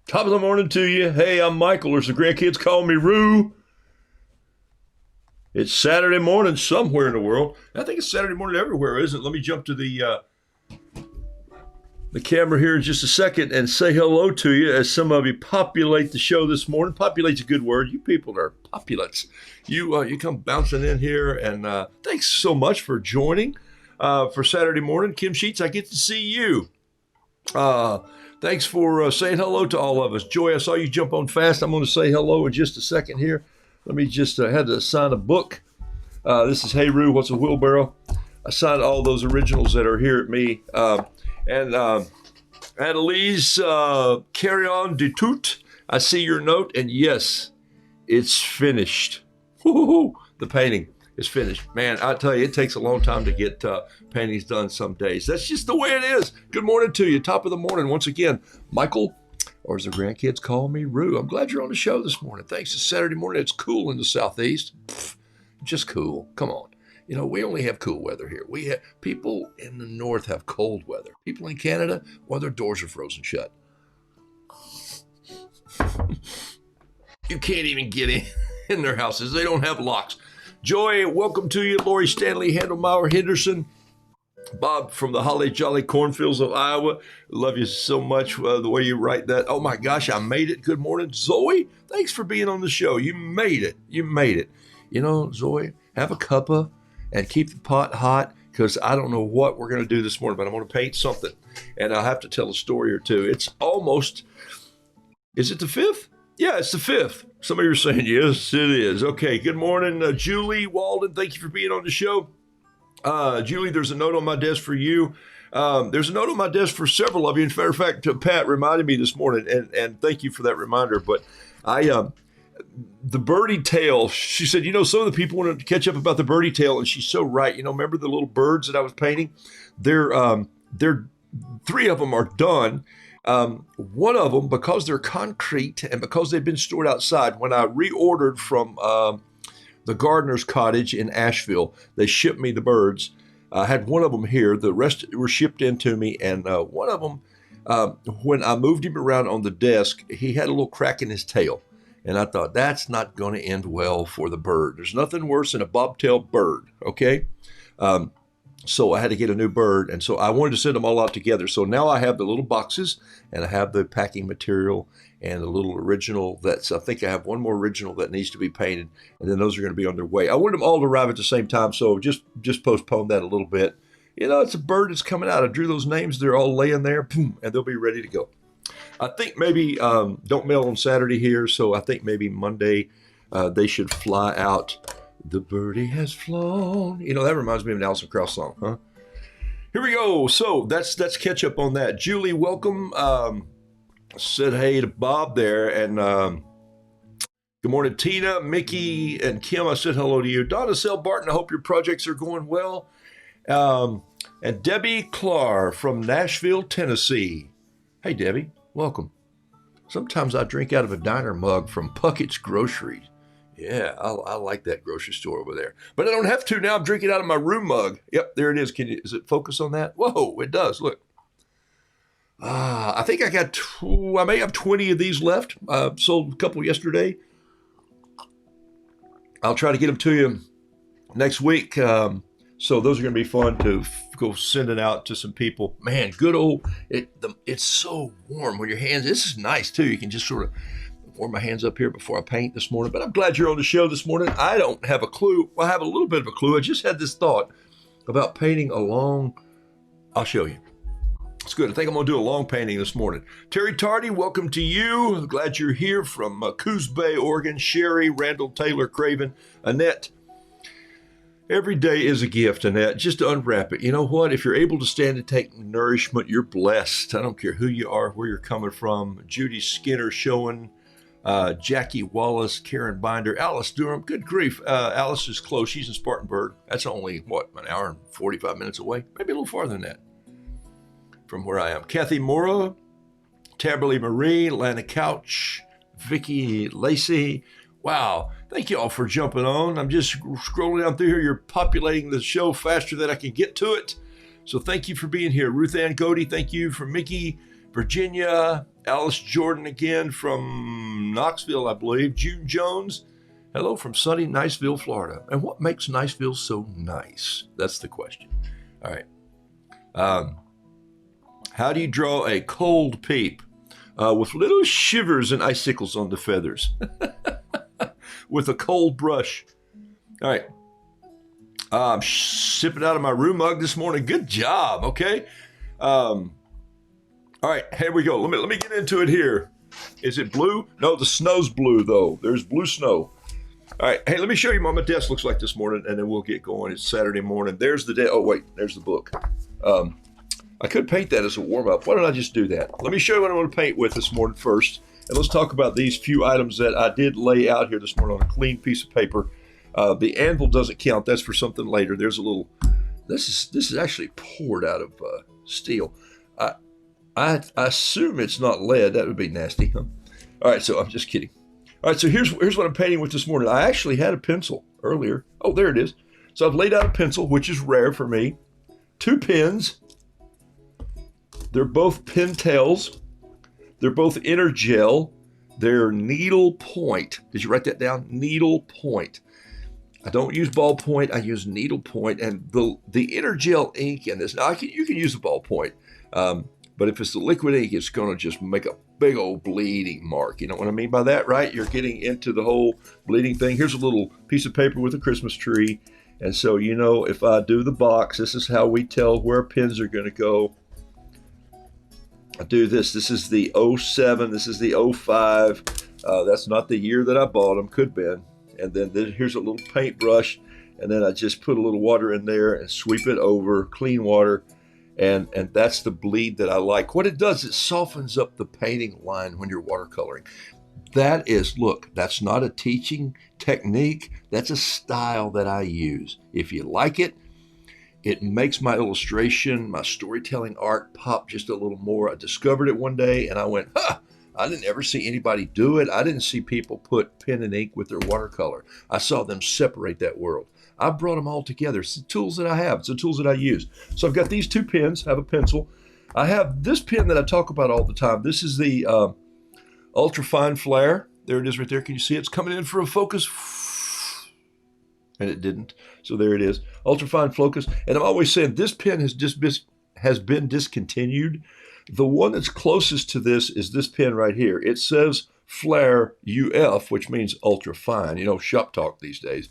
Top of the morning to you. Hey, I'm Michael, or as the grandkids call me, Roo. It's Saturday morning somewhere in the world. I think it's Saturday morning everywhere, isn't it? Let me jump to the camera here in just a second and say hello to you as some of you populate the show this morning. Populate's a good word. You people are populates. You come bouncing in here, and thanks so much for joining for Saturday morning. Kim Sheets, I get to see you. Thanks for saying hello to all of us. Joy, I saw you jump on fast. I'm going to say hello in just a second here. Let me just had to sign a book. This is Hey Roo, What's a Wheelbarrow? I signed all those originals that are here at me. And Annalise, carry on de tout. I see your note, and yes, it's finished. Woo-hoo-hoo. The painting is finished. Man, I tell you, it takes a long time to get paintings done some days. That's just the way it is. Good morning to you. Top of the morning. Once again, Michael, or as the grandkids call me, Roo. I'm glad you're on the show this morning. Thanks. It's Saturday morning. It's cool in the Southeast. Just cool. Come on. You know, we only have cool weather here. We have people in the north have cold weather. People in Canada, well, their doors are frozen shut. You can't even get in their houses. They don't have locks. Joy, welcome to you. Lori Stanley, Handelmauer, Henderson. Bob from the Holly Jolly Cornfields of Iowa. Love you so much the way you write that. Oh my gosh, I made it. Good morning. Zoe, thanks for being on the show. You made it. You made it. You know, Zoe, have a cuppa and keep the pot hot, because I don't know what we're going to do this morning, but I'm going to paint something. And I'll have to tell a story or two. It's almost, is it the 5th? Yeah, it's the 5th. Some of you are saying, yes, it is. Okay, good morning, Julie Walden. Thank you for being on the show. Julie, there's a note on my desk for you. There's a note on my desk for several of you. In matter of fact, Pat reminded me this morning, and thank you for that reminder. But the birdie tail, she said, you know, some of the people wanted to catch up about the birdie tail, and she's so right. You know, remember the little birds that I was painting? They're 3 of them are done. One of them, because they're concrete and because they've been stored outside, when I reordered from the gardener's cottage in Asheville, they shipped me the birds. I had one of them here. The rest were shipped in to me. And one of them, when I moved him around on the desk, he had a little crack in his tail. And I thought, that's not going to end well for the bird. There's nothing worse than a bobtail bird, okay? So I had to get a new bird. And so I wanted to send them all out together. So now I have the little boxes, and I have the packing material and a little original I think I have one more original that needs to be painted, and then those are going to be on their way. I wanted them all to arrive at the same time, so just postpone that a little bit. You know, it's a bird that's coming out. I drew those names. They're all laying there, boom, and they'll be ready to go. I think maybe don't mail on Saturday here, so I think maybe Monday they should fly out. The birdie has flown. You know, that reminds me of an Alison Krauss song, huh? Here we go. So that's catch up on that. Julie, welcome. Said hey to Bob there, and good morning, Tina, Mickey, and Kim. I said hello to you. Donna Sell Barton, I hope your projects are going well. And Debbie Clark from Nashville, Tennessee. Hey, Debbie, welcome. Sometimes I drink out of a diner mug from Puckett's Groceries. Yeah, I like that grocery store over there. But I don't have to now. I'm drinking out of my room mug. Yep, there it is. Does it focus on that? Whoa, it does. Look. I think I may have 20 of these left. Sold a couple yesterday. I'll try to get them to you next week. So those are going to be fun to go sending out to some people. Man, good old, it's so warm when your hands, this is nice too. You can just sort of warm my hands up here before I paint this morning. But I'm glad you're on the show this morning. I don't have a clue. Well, I have a little bit of a clue. I just had this thought about painting I'll show you. It's good. I think I'm going to do a long painting this morning. Terry Tardy, welcome to you. Glad you're here from Coos Bay, Oregon. Sherry, Randall, Taylor, Craven, Annette. Every day is a gift, Annette. Just to unwrap it. You know what? If you're able to stand and take nourishment, you're blessed. I don't care who you are, where you're coming from. Judy Skinner showing, Jackie Wallace, Karen Binder, Alice Durham. Good grief. Alice is close. She's in Spartanburg. That's only, an hour and 45 minutes away? Maybe a little farther than that from where I am. Kathy Mora, Taberly Marie, Lana Couch, Vicky Lacey. Wow. Thank you all for jumping on. I'm just scrolling down through here. You're populating the show faster than I can get to it. So thank you for being here. Ruth Ann Cody, thank you. From Mickey, Virginia. Alice Jordan again from Knoxville, I believe. June Jones, hello from sunny Niceville, Florida. And what makes Niceville so nice? That's the question. All right. How do you draw a cold peep? With little shivers and icicles on the feathers. With a cold brush. All right. I'm sipping out of my room mug this morning. Good job. Okay. All right, here we go. Let me get into it here. Is it blue? No, the snow's blue though. There's blue snow. All right. Hey, let me show you what my desk looks like this morning, and then we'll get going. It's Saturday morning. There's the day. Oh wait, there's the book. I could paint that as a warm up. Why don't I just do that? Let me show you what I'm going to paint with this morning first, and let's talk about these few items that I did lay out here this morning on a clean piece of paper. The anvil doesn't count. That's for something later. There's a little. This is actually poured out of steel. I assume it's not lead. That would be nasty, huh? All right, so I'm just kidding. All right, so here's what I'm painting with this morning. I actually had a pencil earlier. Oh, there it is. So I've laid out a pencil, which is rare for me. 2 pens. They're both pen tails. They're both inner gel. They're needle point. Did you write that down? Needle point. I don't use ballpoint. I use needle point. And the inner gel ink in this. Now you can use a ballpoint. But if it's the liquid ink, it's going to just make a big old bleeding mark. You know what I mean by that, right? You're getting into the whole bleeding thing. Here's a little piece of paper with a Christmas tree. And so, you know, if I do the box, this is how we tell where pins are going to go. I do this. This is the 07. This is the 05. That's not the year that I bought them. Could have been. And then here's a little paintbrush. And then I just put a little water in there and sweep it over, clean water. And that's the bleed that I like. What it does, it softens up the painting line when you're watercoloring. That is, look, that's not a teaching technique. That's a style that I use. If you like it, it makes my illustration, my storytelling art pop just a little more. I discovered it one day and I went, I didn't ever see anybody do it. I didn't see people put pen and ink with their watercolor. I saw them separate that world. I brought them all together. It's the tools that I have. It's the tools that I use. So I've got these 2 pens. I have a pencil. I have this pen that I talk about all the time. This is the Ultra Fine Flare. There it is right there. Can you see it? It's coming in for a focus. And it didn't. So there it is. Ultra Fine Focus. And I'm always saying this pen has been discontinued. The one that's closest to this is this pen right here. It says Flare UF, which means ultra fine. You know, shop talk these days.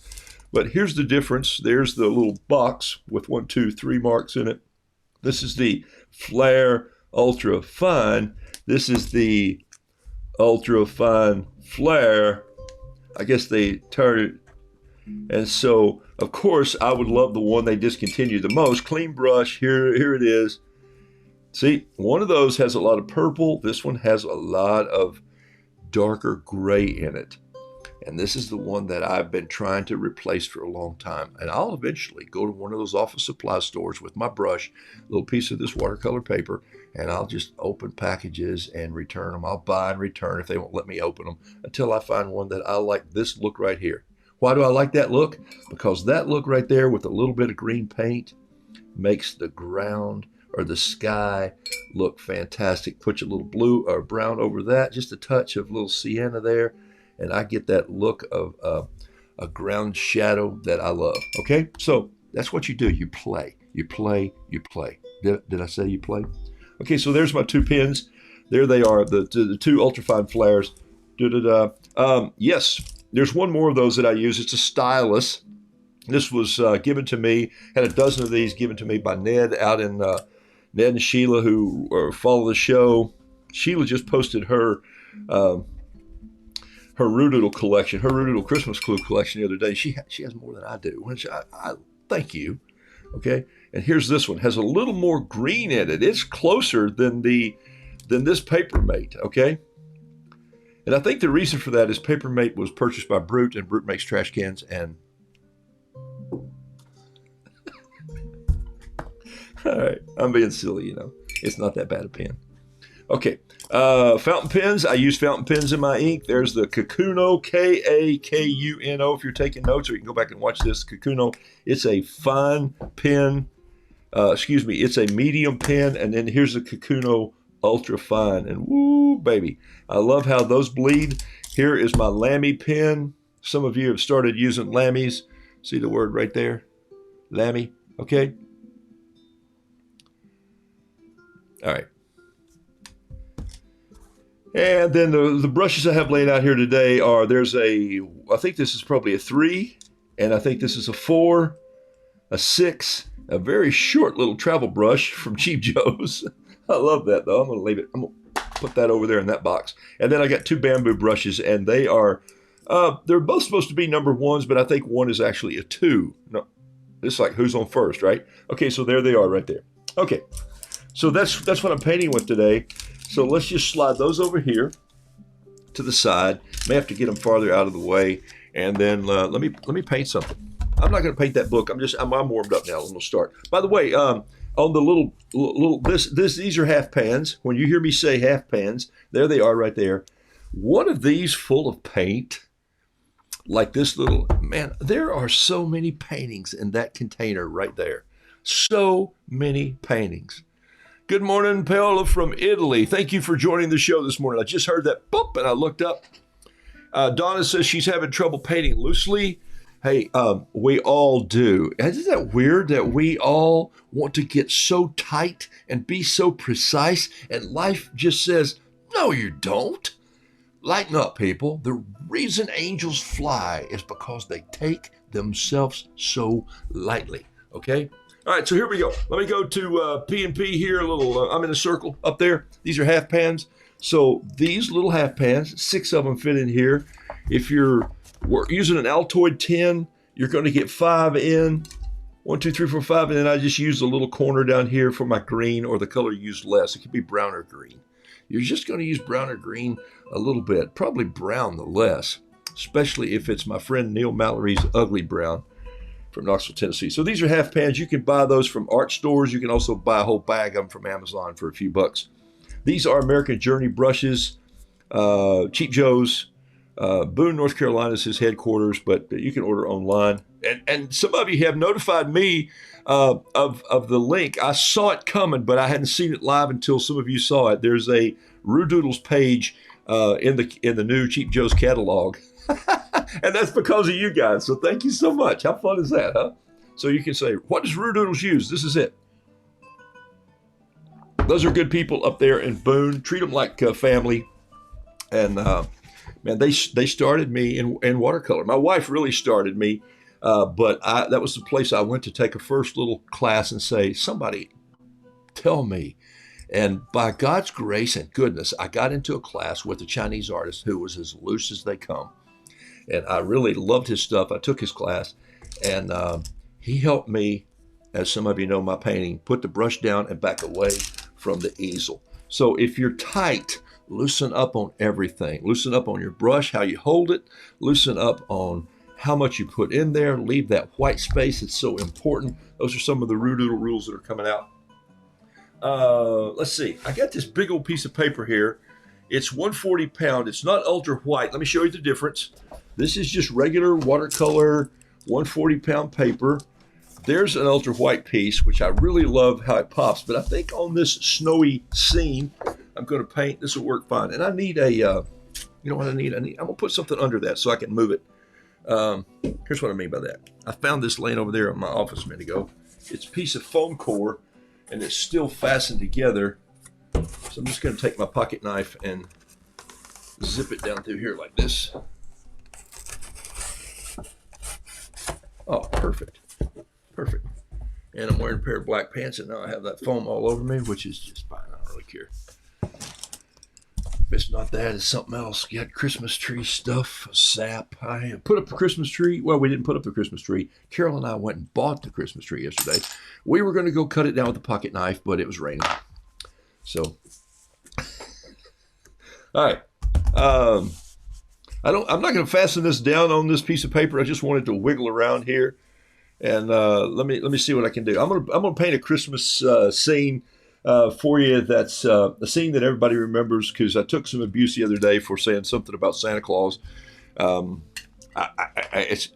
But here's the difference. There's the little box with 1, 2, 3 marks in it. This is the Flare Ultra Fine. This is the Ultra Fine Flare. I guess they turned it. And so, of course, I would love the one they discontinued the most. Clean brush. Here it is. See, one of those has a lot of purple. This one has a lot of darker gray in it. And this is the one that I've been trying to replace for a long time. And I'll eventually go to one of those office supply stores with my brush, a little piece of this watercolor paper, and I'll just open packages and return them. I'll buy and return if they won't let me open them until I find one that I like this look right here. Why do I like that look? Because that look right there with a little bit of green paint makes the ground or the sky look fantastic. Put your little blue or brown over that, just a touch of little sienna there. And I get that look of a ground shadow that I love. Okay, so that's what you do. You play, you play, you play. Did I say you play? Okay, so there's my 2 pens. There they are, the 2 ultrafine flares. Yes, there's one more of those that I use. It's a stylus. This was given to me. Had a dozen of these given to me by Ned out in Ned and Sheila, who follow the show. Sheila just posted her Roodoodle collection, her Roodoodle Christmas Clue collection the other day. She has more than I do, which I thank you. Okay, and here's this one. Has a little more green in it. It's closer than this Papermate. Okay, and I think the reason for that is Papermate was purchased by Brute, and Brute makes trash cans. And all right, I'm being silly. You know, it's not that bad a pen. Okay, fountain pens. I use fountain pens in my ink. There's the Kakuno, Kakuno. If you're taking notes, or you can go back and watch this. Kakuno. It's a fine pen. It's a medium pen, and then here's a Kakuno Ultra Fine, and woo, baby, I love how those bleed. Here is my Lamy pen. Some of you have started using Lamys. See the word right there? Lamy, okay? All right. And then the brushes I have laid out here today are, I think this is probably a 3, and I think this is a 4, a 6, a very short little travel brush from Cheap Joe's. I love that, though. I'm going to leave it. I'm going to put that over there in that box. And then I got 2 bamboo brushes, and they are, they're both supposed to be number 1s, but I think one is actually a 2. No, it's like who's on first, right? Okay, so there they are right there. Okay, so that's what I'm painting with today. So let's just slide those over here to the side. May have to get them farther out of the way, and then let me paint something. I'm not going to paint that book. I'm warmed up now. I'm going to start. By the way, on the little these are half pans. When you hear me say half pans, there they are right there. One of these full of paint, like this little man. There are so many paintings in that container right there. So many paintings. Good morning, Paola from Italy. Thank you for joining the show this morning. I just heard that boop, and I looked up. Donna says she's having trouble painting loosely. Hey, we all do. Isn't that weird that we all want to get so tight and be so precise, and life just says, no, you don't. Lighten up, people. The reason angels fly is because they take themselves so lightly, okay? All right, so here we go. Let me go to P&P here. I'm in a circle up there. These are half pans. So these little half pans, 6 of them fit in here. If you're using an Altoid tin, you're going to get 5 in. 1, 2, 3, 4, 5. And then I just use a little corner down here for my green, or the color used less. It could be brown or green. You're just going to use brown or green a little bit. Probably brown the less, especially if it's my friend Neil Mallory's Ugly Brown from Knoxville, Tennessee. So these are half pans. You can buy those from art stores. You can also buy a whole bag of them from Amazon for a few bucks. These are American Journey brushes, Cheap Joe's. Boone, North Carolina is his headquarters, but you can order online. And some of you have notified me of the link. I saw it coming, but I hadn't seen it live until some of you saw it. There's a Roodoodles page in the new Cheap Joe's catalog. And that's because of you guys. So thank you so much. How fun is that, huh? So you can say, what does Roodoodles use? This is it. Those are good people up there in Boone. Treat them like family. And man, they started me in watercolor. My wife really started me, but that was the place I went to take a first little class and say, somebody tell me. And by God's grace and goodness, I got into a class with a Chinese artist who was as loose as they come. And I really loved his stuff. I took his class, and he helped me, as some of you know my painting, put the brush down and back away from the easel. So if you're tight, loosen up on everything. Loosen up on your brush, how you hold it. Loosen up on how much you put in there. Leave that white space. It's so important. Those are some of the Roodoodle rules that are coming out. Let's see. I got this big old piece of paper here. It's 140 pound. It's not ultra white. Let me show you the difference. This is just regular watercolor 140 pound paper. There's an ultra white piece, which I really love how it pops. But I think on this snowy scene, I'm going to paint. This will work fine. And I need you know what I need? I'm going to put something under that so I can move it. Here's what I mean by that. I found this laying over there in my office a minute ago. It's a piece of foam core, and it's still fastened together. So I'm just going to take my pocket knife and zip it down through here like this. Oh, perfect. Perfect. And I'm wearing a pair of black pants, and now I have that foam all over me, which is just fine. I don't really care. If it's not that, it's something else. You got Christmas tree stuff, sap. I put up the Christmas tree. Well, we didn't put up the Christmas tree. Carol and I went and bought the Christmas tree yesterday. We were going to go cut it down with a pocket knife, but it was raining. So, all right. I'm not going to fasten this down on this piece of paper. I just wanted to wiggle around here, and let me see what I can do. I'm gonna paint a Christmas scene for you. That's a scene that everybody remembers because I took some abuse the other day for saying something about Santa Claus.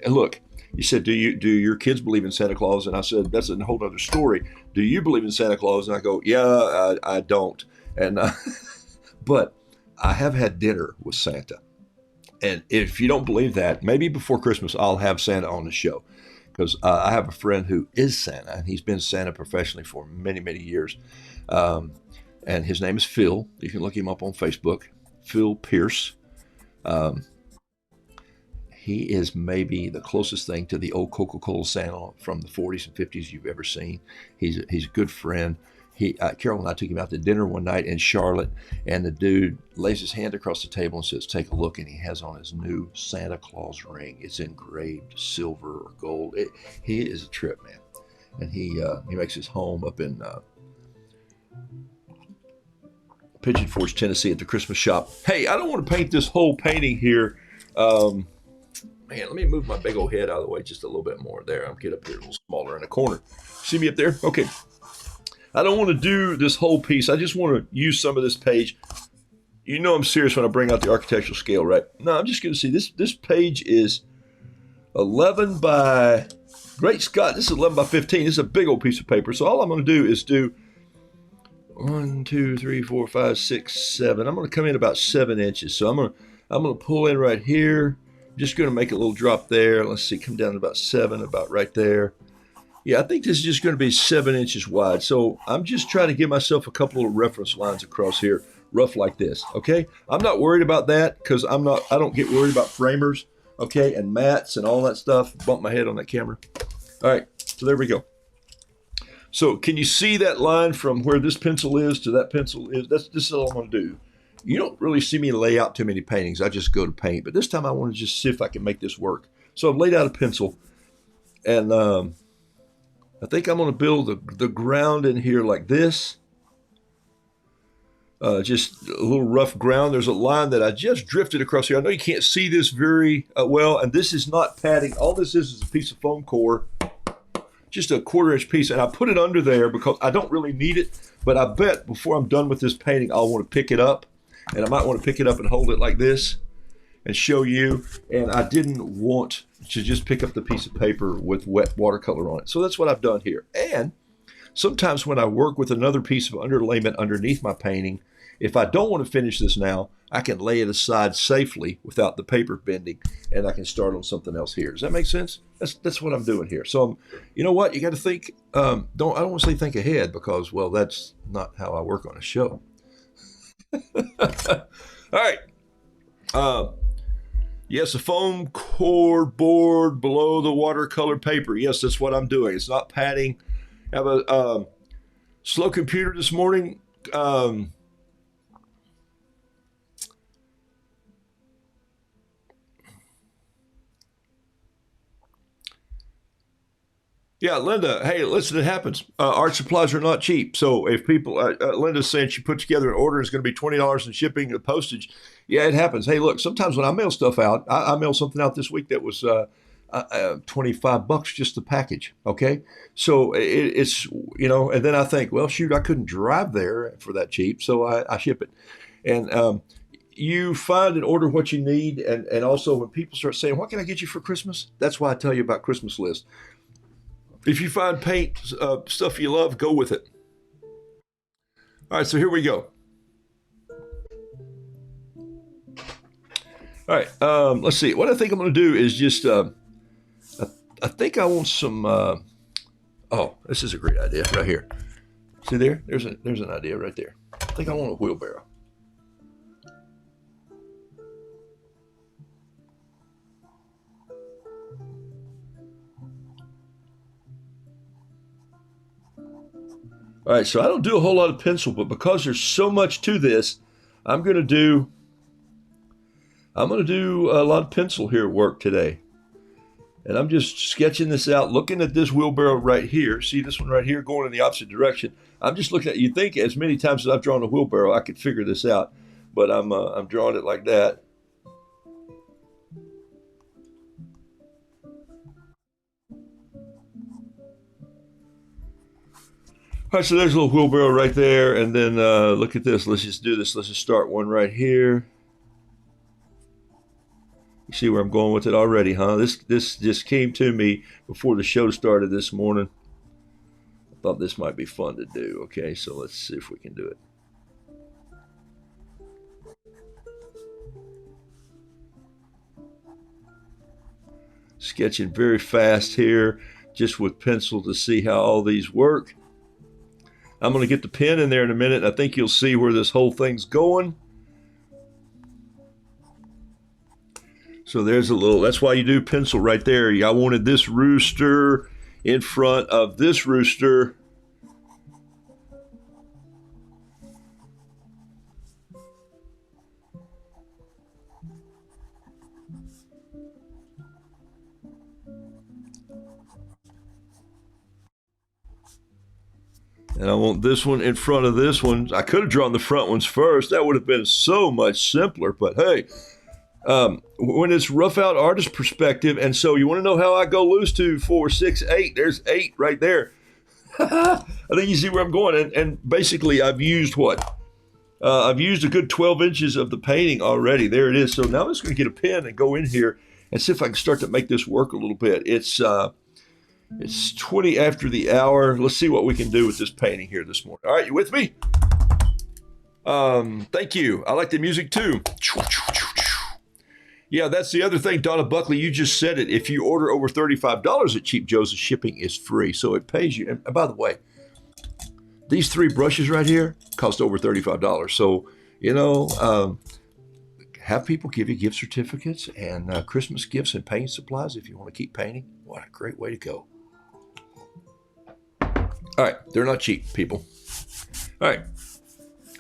Look, You said, do your kids believe in Santa Claus? And I said, that's a whole other story. Do you believe in Santa Claus? And I go, yeah, I don't. And but I have had dinner with Santa. And if you don't believe that, maybe before Christmas, I'll have Santa on the show. Because I have a friend who is Santa, and he's been Santa professionally for many, many years. And his name is Phil. You can look him up on Facebook, Phil Pierce. He is maybe the closest thing to the old Coca-Cola Santa from the 40s and 50s you've ever seen. He's a good friend. Carol and I took him out to dinner one night in Charlotte, and the dude lays his hand across the table and says, take a look, and he has on his new Santa Claus ring. It's engraved silver or gold. He is a trip, man. And he makes his home up in Pigeon Forge, Tennessee at the Christmas shop. Hey, I don't want to paint this whole painting here. Man, let me move my big old head out of the way just a little bit more. There, I'll get up here a little smaller in the corner. See me up there? Okay. I don't want to do this whole piece. I just want to use some of this page. You know I'm serious when I bring out the architectural scale, right? No, I'm just going to see. This page is 11 by, great Scott, this is 11 by 15. This is a big old piece of paper. So all I'm going to do is do 1, 2, 3, 4, 5, 6, 7. I'm going to come in about 7 inches. So I'm going to pull in right here. I'm just going to make a little drop there. Let's see, come down to about 7, about right there. Yeah, I think this is just going to be 7 inches wide. So I'm just trying to give myself a couple of reference lines across here, rough like this, okay? I'm not worried about that because I don't get worried about framers, okay, and mats and all that stuff. Bump my head on that camera. All right, so there we go. So can you see that line from where this pencil is to that pencil is? This is all I'm going to do. You don't really see me lay out too many paintings. I just go to paint. But this time I want to just see if I can make this work. So I've laid out a pencil, and I think I'm going to build the ground in here like this. Just a little rough ground. There's a line that I just drifted across here. I know you can't see this very well, and this is not padding. All this is a piece of foam core, just a 1/4 inch piece, and I put it under there because I don't really need it, but I bet before I'm done with this painting, I'll want to pick it up, and I might want to pick it up and hold it like this and show you, and I didn't want to just pick up the piece of paper with wet watercolor on it. So that's what I've done here. And sometimes when I work with another piece of underlayment underneath my painting, if I don't want to finish this now, I can lay it aside safely without the paper bending, and I can start on something else here. Does that make sense? That's what I'm doing here. So you know what? You got to think, I don't want to say think ahead because, well, that's not how I work on a show. All right. Yes, a foam core board below the watercolor paper. Yes, that's what I'm doing. It's not padding. I have a slow computer this morning. Yeah, Linda, hey, listen, it happens. Art supplies are not cheap. So if people, Linda's saying she put together an order, it's going to be $20 in shipping and postage. Yeah, it happens. Hey, look, sometimes when I mail stuff out, I mailed something out this week that was $25 just the package. Okay. So it's, you know, and then I think, well, shoot, I couldn't drive there for that cheap. So I ship it. And you find and order what you need. And also when people start saying, what can I get you for Christmas? That's why I tell you about Christmas list. If you find paint stuff you love, go with it. All right, so here we go. All right, let's see. What I think I'm going to do is just, I think I want some, oh, this is a great idea right here. See there? There's an idea right there. I think I want a wheelbarrow. All right, so I don't do a whole lot of pencil, but because there's so much to this, I'm going to do a lot of pencil here at work today. And I'm just sketching this out, looking at this wheelbarrow right here. See this one right here going in the opposite direction. I'm just looking at, you think as many times as I've drawn a wheelbarrow, I could figure this out, but I'm drawing it like that. All right, so there's a little wheelbarrow right there, and then look at this. Let's just do this. Let's just start one right here. You see where I'm going with it already, huh? This just came to me before the show started this morning. I thought this might be fun to do. Okay, so let's see if we can do it. Sketching very fast here, just with pencil to see how all these work. I'm going to get the pen in there in a minute, and I think you'll see where this whole thing's going. So there's a little, that's why you do pencil right there. I wanted this rooster in front of this rooster. And I want this one in front of this one. I could have drawn the front ones first. That would have been so much simpler. But hey, when it's rough out artist perspective, and so you want to know how I go loose, 2, 4, 6, 8. There's 8 right there. I think you see where I'm going. And basically, I've used what? I've used a good 12 inches of the painting already. There it is. So now I'm just going to get a pen and go in here and see if I can start to make this work a little bit. It's 20 after the hour. Let's see what we can do with this painting here this morning. All right, you with me? Thank you. I like the music too. Yeah, that's the other thing, Donna Buckley. You just said it. If you order over $35 at Cheap Joe's, the shipping is free, so it pays you. And by the way, these 3 brushes right here cost over $35. So, have people give you gift certificates and Christmas gifts and painting supplies if you want to keep painting. What a great way to go. All right, they're not cheap, people. All right,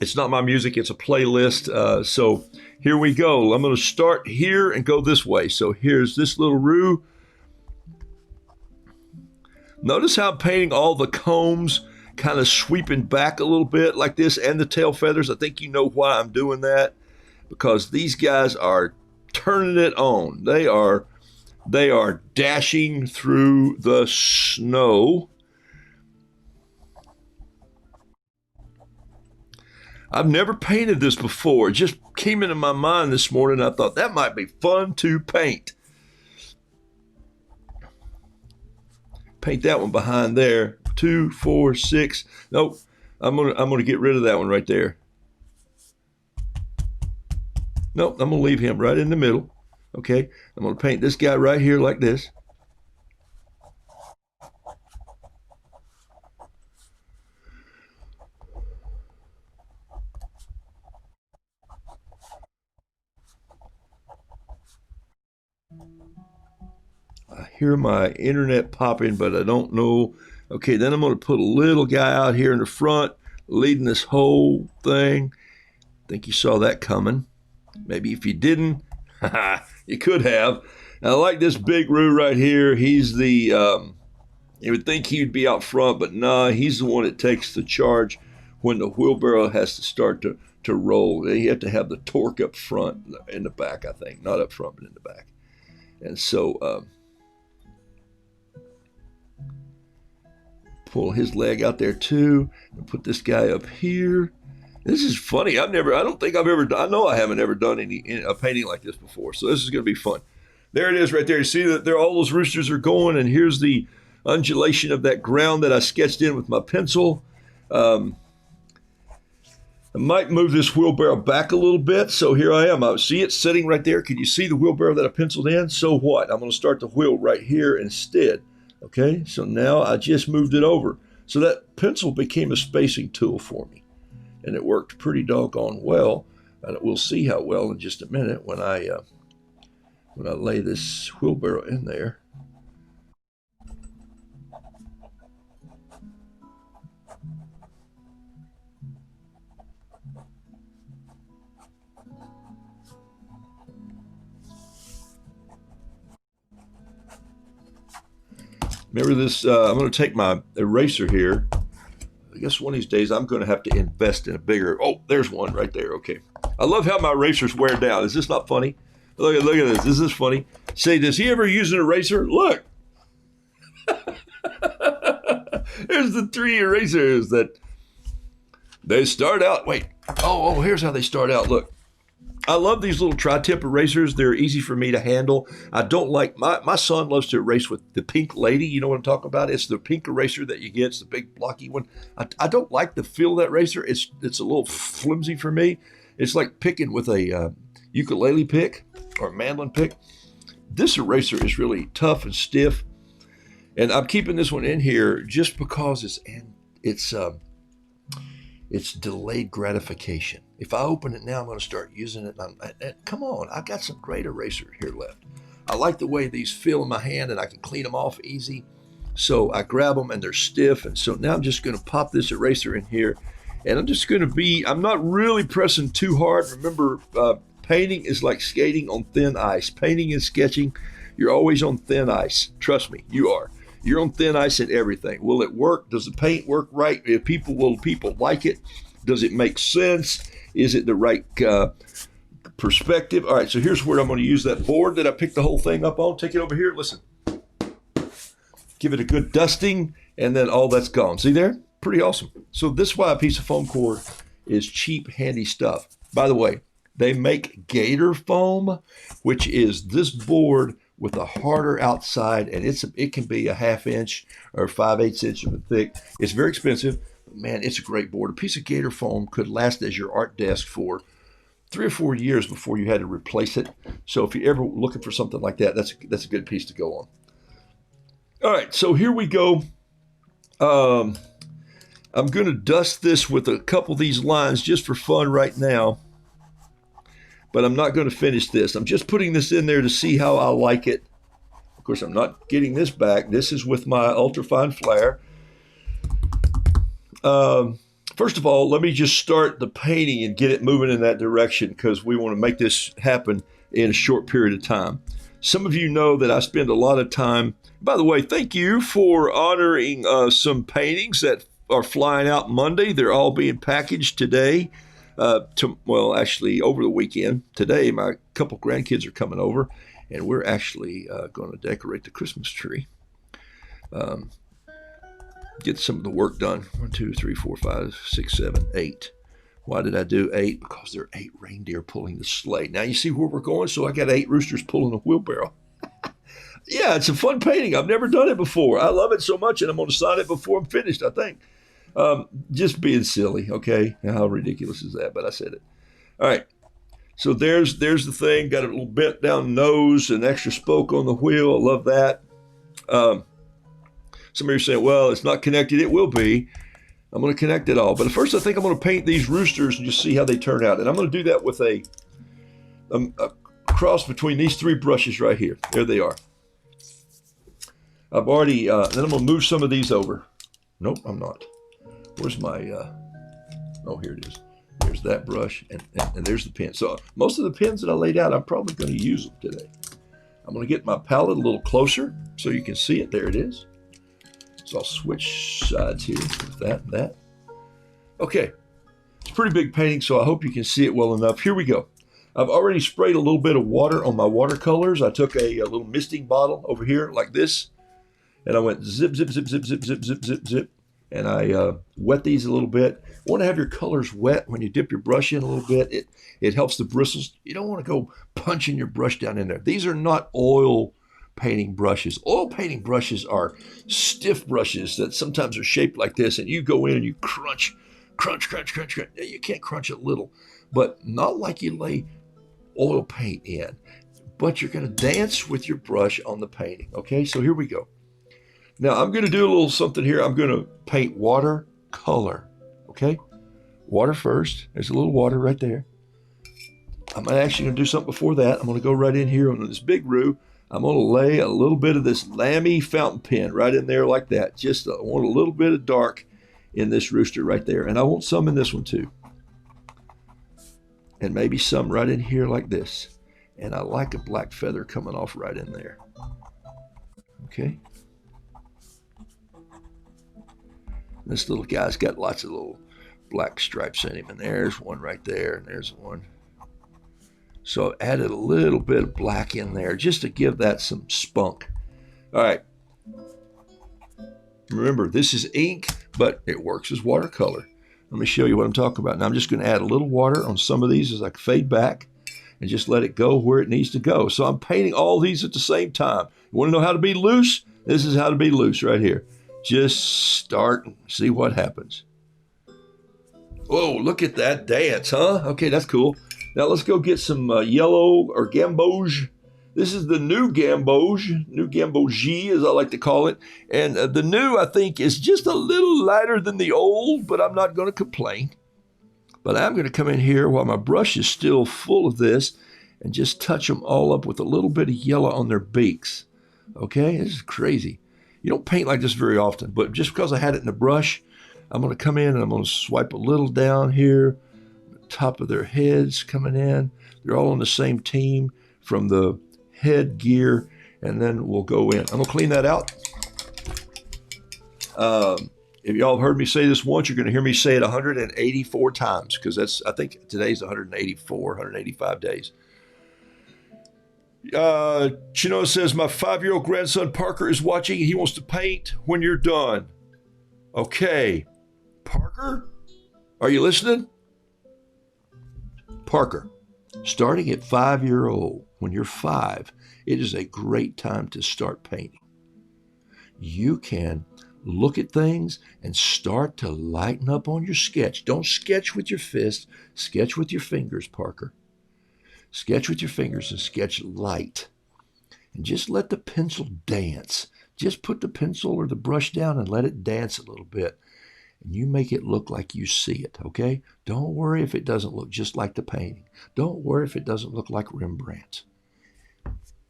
it's not my music, it's a playlist. So here we go. I'm going to start here and go this way. So here's this little roo. Notice how I'm painting all the combs kind of sweeping back a little bit like this, and the tail feathers. I think you know why I'm doing that, because these guys are turning it on. They are dashing through the snow. I've never painted this before. It just came into my mind this morning. I thought that might be fun to paint. Paint that one behind there. 2, 4, 6. Nope. I'm gonna get rid of that one right there. Nope. I'm gonna leave him right in the middle. Okay. I'm gonna paint this guy right here like this. I hear my internet popping, but I don't know. Okay, then I'm going to put a little guy out here in the front, leading this whole thing. I think you saw that coming. Maybe if you didn't, you could have. And I like this big Roo right here. He's the, you would think he'd be out front, but nah, he's the one that takes the charge when the wheelbarrow has to start to roll. You have to have the torque up front, in the back, I think. Not up front, but in the back. And so, pull his leg out there too, and put this guy up here. This is funny. I know I haven't ever done a painting like this before, so this is going to be fun. There it is right there. You see that there all those roosters are going, and here's the undulation of that ground that I sketched in with my pencil. I might move this wheelbarrow back a little bit. So here I am. I see it sitting right there. Can you see the wheelbarrow that I penciled in? So what? I'm going to start the wheel right here instead. Okay, so now I just moved it over. So that pencil became a spacing tool for me. And it worked pretty doggone well. And we'll see how well in just a minute when I lay this wheelbarrow in there. Remember this, I'm going to take my eraser here. I guess one of these days I'm going to have to invest in a bigger, oh, there's one right there, okay. I love how my erasers wear down. Is this not funny? Look at this, is this funny? Say, does he ever use an eraser? Look. There's the 3 erasers that they start out, wait. Oh, here's how they start out, look. I love these little tri-tip erasers. They're easy for me to handle. I don't like, my son loves to erase with the pink lady. You know what I'm talking about? It's the pink eraser that you get. It's the big blocky one. I don't like the feel of that eraser. It's a little flimsy for me. It's like picking with a ukulele pick or a mandolin pick. This eraser is really tough and stiff. And I'm keeping this one in here just because it's delayed gratification. If I open it now, I'm going to start using it. Come on, I've got some great eraser here left. I like the way these feel in my hand, and I can clean them off easy. So I grab them, and they're stiff. And so now I'm just going to pop this eraser in here. And I'm not really pressing too hard. Remember, painting is like skating on thin ice. Painting and sketching, you're always on thin ice. Trust me, you are. You're on thin ice in everything. Will it work? Does the paint work right? Will people like it? Does it make sense? Is it the right perspective? All right, so here's where I'm going to use that board that I picked the whole thing up on. Take it over here. Listen. Give it a good dusting, and then all that's gone. See there? Pretty awesome. So this is why a piece of foam core is cheap, handy stuff. By the way, they make Gator foam, which is this board with a harder outside, and it can be a 1/2 inch or 5/8 inch of thick. It's very expensive, but man, it's a great board. A piece of Gator foam could last as your art desk for 3 or 4 years before you had to replace it. So if you're ever looking for something like that, that's a good piece to go on. All right, so here we go. I'm going to dust this with a couple of these lines just for fun right now. But I'm not going to finish this. I'm just putting this in there to see how I like it. Of course, I'm not getting this back. This is with my ultrafine flare. First of all, let me just start the painting and get it moving in that direction because we want to make this happen in a short period of time. Some of you know that I spend a lot of time. By the way, thank you for honoring some paintings that are flying out Monday. They're all being packaged today. Actually, over the weekend. Today, my couple grandkids are coming over, and we're actually going to decorate the Christmas tree. Get some of the work done. 1, 2, 3, 4, 5, 6, 7, 8. Why did I do 8? Because there are 8 reindeer pulling the sleigh. Now you see where we're going? So I got 8 roosters pulling a wheelbarrow. Yeah, it's a fun painting. I've never done it before. I love it so much, and I'm going to sign it before I'm finished, I think. Just being silly, okay? How ridiculous is that? But I said it. All right. So there's the thing. Got a little bent down nose, an extra spoke on the wheel. I love that. Some of you are saying, well, it's not connected. It will be. I'm going to connect it all. But first, I think I'm going to paint these roosters and just see how they turn out. And I'm going to do that with a cross between these 3 brushes right here. There they are. I've already, then I'm going to move some of these over. Nope, I'm not. Where's my, oh, here it is. There's that brush, and there's the pen. So most of the pens that I laid out, I'm probably going to use them today. I'm going to get my palette a little closer so you can see it. There it is. So I'll switch sides here with that and that. Okay. It's a pretty big painting, so I hope you can see it well enough. Here we go. I've already sprayed a little bit of water on my watercolors. I took a little misting bottle over here like this, and I went zip, zip, zip, zip, zip, zip, zip, zip, zip. And I wet these a little bit. You want to have your colors wet when you dip your brush in a little bit. It helps the bristles. You don't want to go punching your brush down in there. These are not oil painting brushes. Oil painting brushes are stiff brushes that sometimes are shaped like this, and you go in and you crunch. You can't crunch it little, but not like you lay oil paint in. But you're going to dance with your brush on the painting. Okay, so here we go. Now, I'm going to do a little something here. I'm going to paint watercolor, okay? Water first. There's a little water right there. I'm actually going to do something before that. I'm going to go right in here on this big roux. I'm going to lay a little bit of this Lamy fountain pen right in there like that. Just I want a little bit of dark in this rooster right there. And I want some in this one too. And maybe some right in here like this. And I like a black feather coming off right in there. Okay. This little guy's got lots of little black stripes in him. And there's one right there. And there's one. So I added a little bit of black in there just to give that some spunk. All right. Remember, this is ink, but it works as watercolor. Let me show you what I'm talking about. Now I'm just going to add a little water on some of these as I fade back. and just let it go where it needs to go. So I'm painting all these at the same time. You want to know how to be loose? This is how to be loose right here. Just start and see what happens. Whoa, look at that dance, huh? Okay, that's cool. Now let's go get some yellow or Gamboge. This is the new Gamboge, new Gamboge as I like to call it. And the new, I think, is just a little lighter than the old, but I'm not going to complain. But I'm going to come in here while my brush is still full of this and just touch them all up with a little bit of yellow on their beaks. Okay, this is crazy. You don't paint like this very often, but just because I had it in the brush, I'm going to come in and I'm going to swipe a little down here, top of their heads coming in. They're all on the same team from the head gear, and then we'll go in. I'm going to clean that out. If y'all have heard me say this once, you're going to hear me say it 184 times because I think today's 184, 185 days. Chino says, my 5-year-old grandson Parker is watching. He wants to paint when you're done. Okay. Parker, are you listening? Parker, starting at 5-year-old, when you're 5, it is a great time to start painting. You can look at things and start to lighten up on your sketch. Don't sketch with your fist, sketch with your fingers, Parker. Sketch with your fingers and sketch light. And just let the pencil dance. Just put the pencil or the brush down and let it dance a little bit. And you make it look like you see it, okay? Don't worry if it doesn't look just like the painting. Don't worry if it doesn't look like Rembrandt.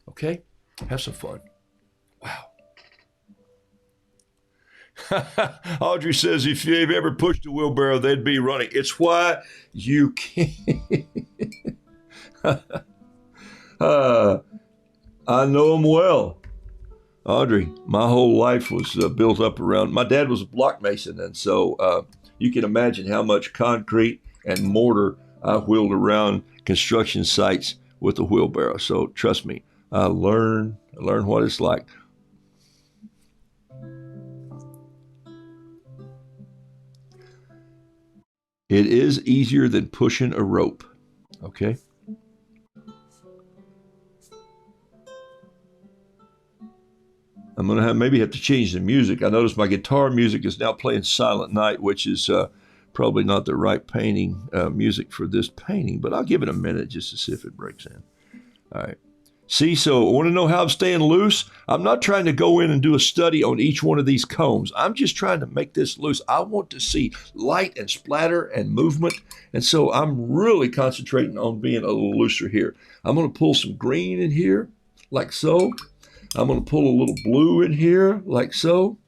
Okay? Have some fun. Wow. Audrey says, if you've ever pushed a wheelbarrow, they'd be running. It's why you can't. I know them well. Audrey, my whole life was built up around, my dad was a block mason, and so you can imagine how much concrete and mortar I wheeled around construction sites with a wheelbarrow. So trust me, I learned what it's like. It is easier than pushing a rope, okay? I'm going to maybe have to change the music. I notice my guitar music is now playing Silent Night, which is probably not the right painting music for this painting, but I'll give it a minute just to see if it breaks in. All right. See, so I want to know how I'm staying loose? I'm not trying to go in and do a study on each one of these combs. I'm just trying to make this loose. I want to see light and splatter and movement, and so I'm really concentrating on being a little looser here. I'm going to pull some green in here, like so. I'm going to pull a little blue in here, like so.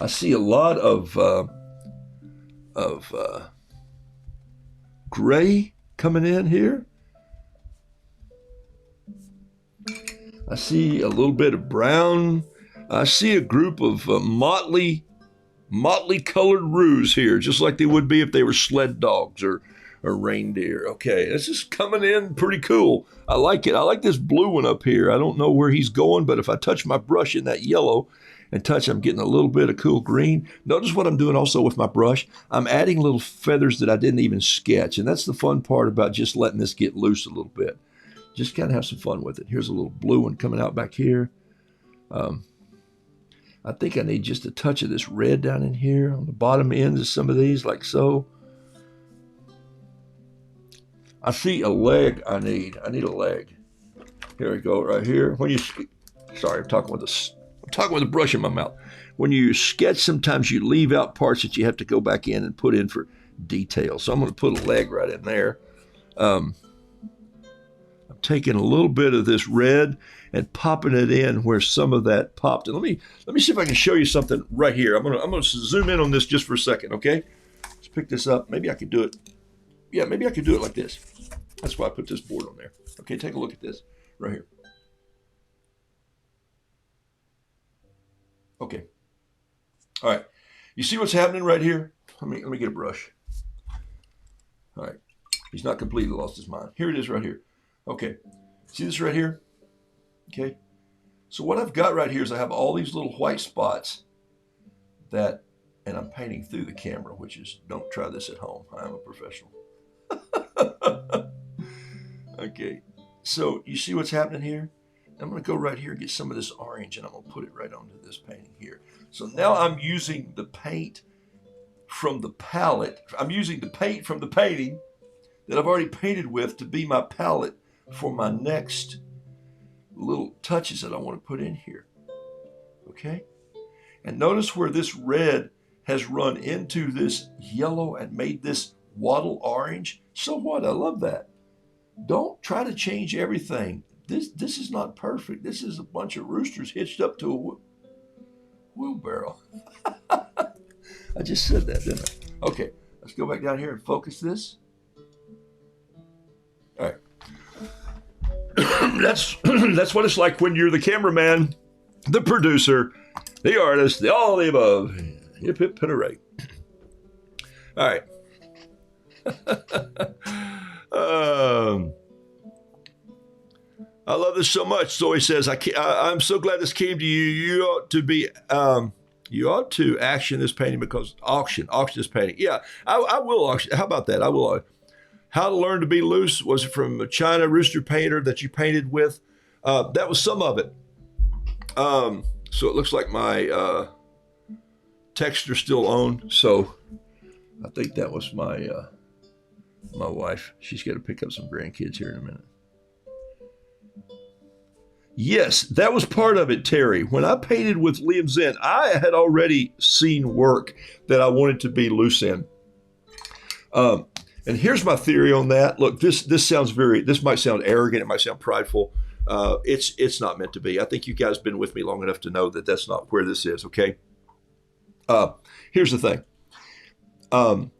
I see a lot of gray coming in here. I see a little bit of brown. I see a group of motley colored roos here, just like they would be if they were sled dogs or reindeer. Okay, this is coming in pretty cool. I like it. I like this blue one up here. I don't know where he's going, but if I touch my brush in that yellow and touch, I'm getting a little bit of cool green. Notice what I'm doing also with my brush. I'm adding little feathers that I didn't even sketch, and that's the fun part about just letting this get loose a little bit. Just kind of have some fun with it. Here's a little blue one coming out back here. I think I need just a touch of this red down in here on the bottom ends of some of these, like so. I see a leg I need. I need a leg. Here we go, right here. When you, sorry, I'm talking with a brush in my mouth. When you sketch, sometimes you leave out parts that you have to go back in and put in for detail. So I'm going to put a leg right in there. I'm taking a little bit of this red and popping it in where some of that popped. And let me see if I can show you something right here. I'm gonna zoom in on this just for a second, okay? Let's pick this up. Maybe I could do it. Yeah, maybe I could do it like this. That's why I put this board on there. Okay, take a look at this right here. Okay. All right. You see what's happening right here? Let me get a brush. All right. He's not completely lost his mind. Here it is right here. Okay. See this right here? Okay. So what I've got right here is I have all these little white spots. that, and I'm painting through the camera, which is, don't try this at home. I am a professional. Okay, so you see what's happening here? I'm going to go right here and get some of this orange, and I'm going to put it right onto this painting here. So now I'm using the paint from the palette. I'm using the paint from the painting that I've already painted with to be my palette for my next little touches that I want to put in here. Okay? And notice where this red has run into this yellow and made this wattle orange. So what? I love that. Don't try to change everything. This is not perfect. This is a bunch of roosters hitched up to a wheelbarrow. I just said that, didn't I? Okay, let's go back down here and focus this. All right. That's what it's like when you're the cameraman, the producer, the artist, all the above. Hip, hip, hooray. All right. I love this so much. Zoe says, I'm so glad this came to you. You ought to auction this painting because auction this painting. Yeah, I will auction. How about that? I will. How to Learn to Be Loose. Was it from a China rooster painter that you painted with? That was some of it. So it looks like my texts are still on. So I think that was my wife. She's got to pick up some grandkids here in a minute. Yes, that was part of it, Terry. When I painted with Liam Zen, I had already seen work that I wanted to be loose in. And here's my theory on that. Look, this might sound arrogant. It might sound prideful. It's not meant to be. I think you guys have been with me long enough to know that that's not where this is, okay? Here's the thing.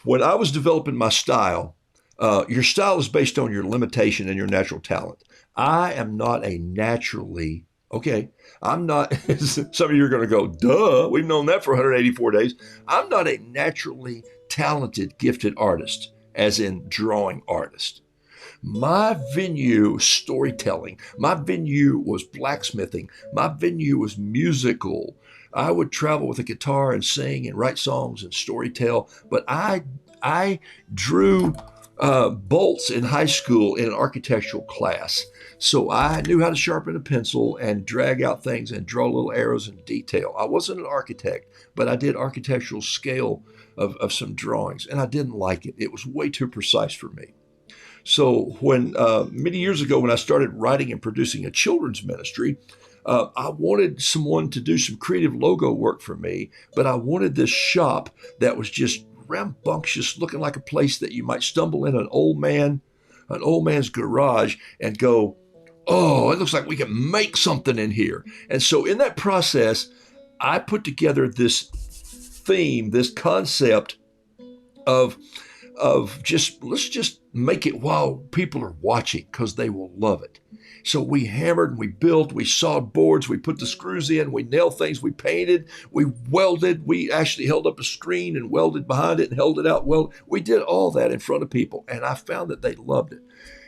When I was developing my style, your style is based on your limitation and your natural talent. I am not a naturally, I'm not, some of you are going to go, duh, we've known that for 184 days. I'm not a naturally talented, gifted artist, as in drawing artist. My venue was storytelling. My venue was blacksmithing. My venue was musical. I would travel with a guitar and sing and write songs and storytell, but I drew bolts in high school in an architectural class. So I knew how to sharpen a pencil and drag out things and draw little arrows in detail. I wasn't an architect, but I did architectural scale of some drawings, and I didn't like it. It was way too precise for me. So when many years ago, when I started writing and producing a children's ministry, I wanted someone to do some creative logo work for me, but I wanted this shop that was just rambunctious, looking like a place that you might stumble in an old man's garage and go, oh, it looks like we can make something in here. And so in that process, I put together this theme, this concept of let's just make it while people are watching because they will love it. So we hammered and we built, we sawed boards, we put the screws in, we nailed things, we painted, we welded, we actually held up a screen and welded behind it and held it out. Well, we did all that in front of people, and I found that they loved it.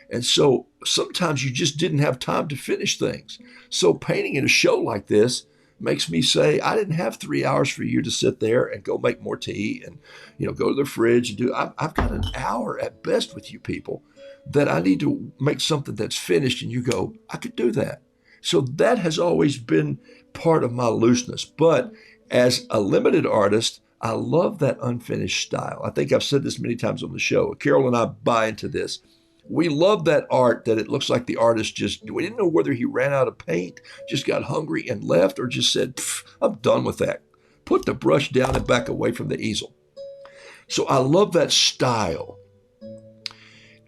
And so sometimes you just didn't have time to finish things. So painting in a show like this makes me say, I didn't have 3 hours for you to sit there and go make more tea and, go to the fridge and do. I've got an hour at best with you people that I need to make something that's finished, and you go, I could do that. So that has always been part of my looseness. But as a limited artist, I love that unfinished style. I think I've said this many times on the show. Carol and I buy into this. We love that art that it looks like the artist we didn't know whether he ran out of paint, just got hungry and left, or just said, I'm done with that. Put the brush down and back away from the easel. So I love that style.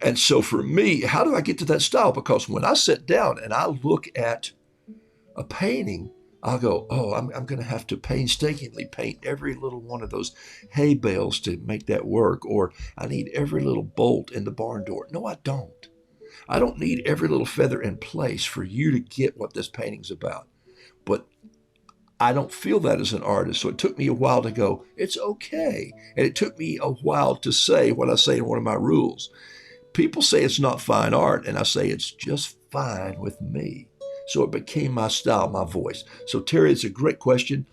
And so for me, how do I get to that style? Because when I sit down and I look at a painting, I'll go, I'm going to have to painstakingly paint every little one of those hay bales to make that work. Or I need every little bolt in the barn door. No, I don't. I don't need every little feather in place for you to get what this painting's about. But I don't feel that as an artist. So it took me a while to go, it's okay. And it took me a while to say what I say in one of my rules. People say it's not fine art, and I say it's just fine with me. So it became my style, my voice. So Terry, it's a great question.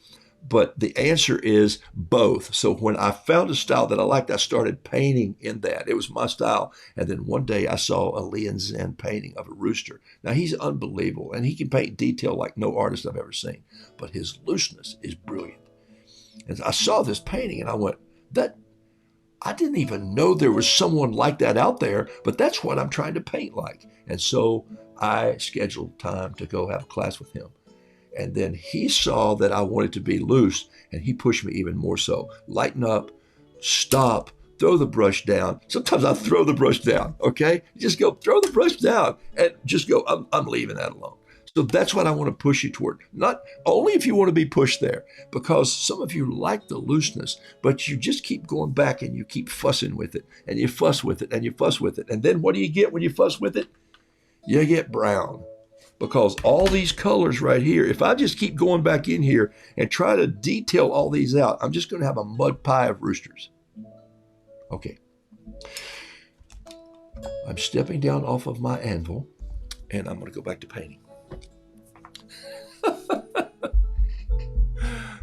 But the answer is both. So when I found a style that I liked, I started painting in that. It was my style. And then one day I saw a Lee and Zen painting of a rooster. Now he's unbelievable, and he can paint detail like no artist I've ever seen. But his looseness is brilliant. And I saw this painting and I went, I didn't even know there was someone like that out there, but that's what I'm trying to paint like. And so I scheduled time to go have a class with him. And then he saw that I wanted to be loose, and he pushed me even more so. Lighten up, stop, throw the brush down. Sometimes I throw the brush down, okay? Just go, throw the brush down, and just go, I'm leaving that alone. So that's what I want to push you toward. Not only if you want to be pushed there, because some of you like the looseness, but you just keep going back and you keep fussing with it, and you fuss with it, and you fuss with it. And then what do you get when you fuss with it? You get brown. Because all these colors right here, if I just keep going back in here and try to detail all these out, I'm just going to have a mud pie of roosters. Okay. I'm stepping down off of my anvil, and I'm going to go back to painting.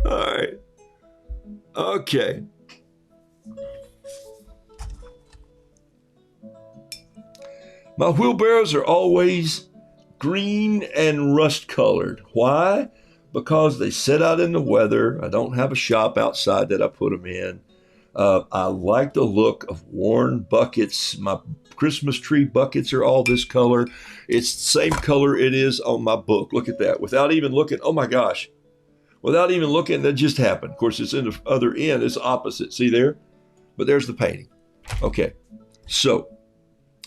All right. Okay. My wheelbarrows are always green and rust colored. Why? Because they sit out in the weather. I don't have a shop outside that I put them in. I like the look of worn buckets. My Christmas tree buckets are all this color. It's the same color it is on my book. Look at that. Without even looking, oh my gosh. Without even looking, that just happened. Of course, it's in the other end. It's opposite. See there? But there's the painting. Okay. So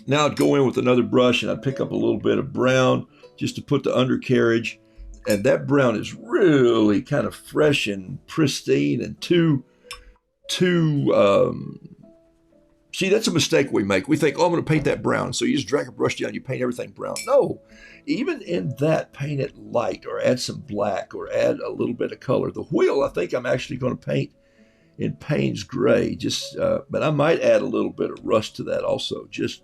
now I'd go in with another brush and I'd pick up a little bit of brown just to put the undercarriage. And that brown is really kind of fresh and pristine and see, that's a mistake we make. We think, oh, I'm going to paint that brown. So you just drag a brush down, you paint everything brown. No, even in that, paint it light or add some black or add a little bit of color. The wheel, I think I'm actually going to paint in Payne's gray, but I might add a little bit of rust to that also, just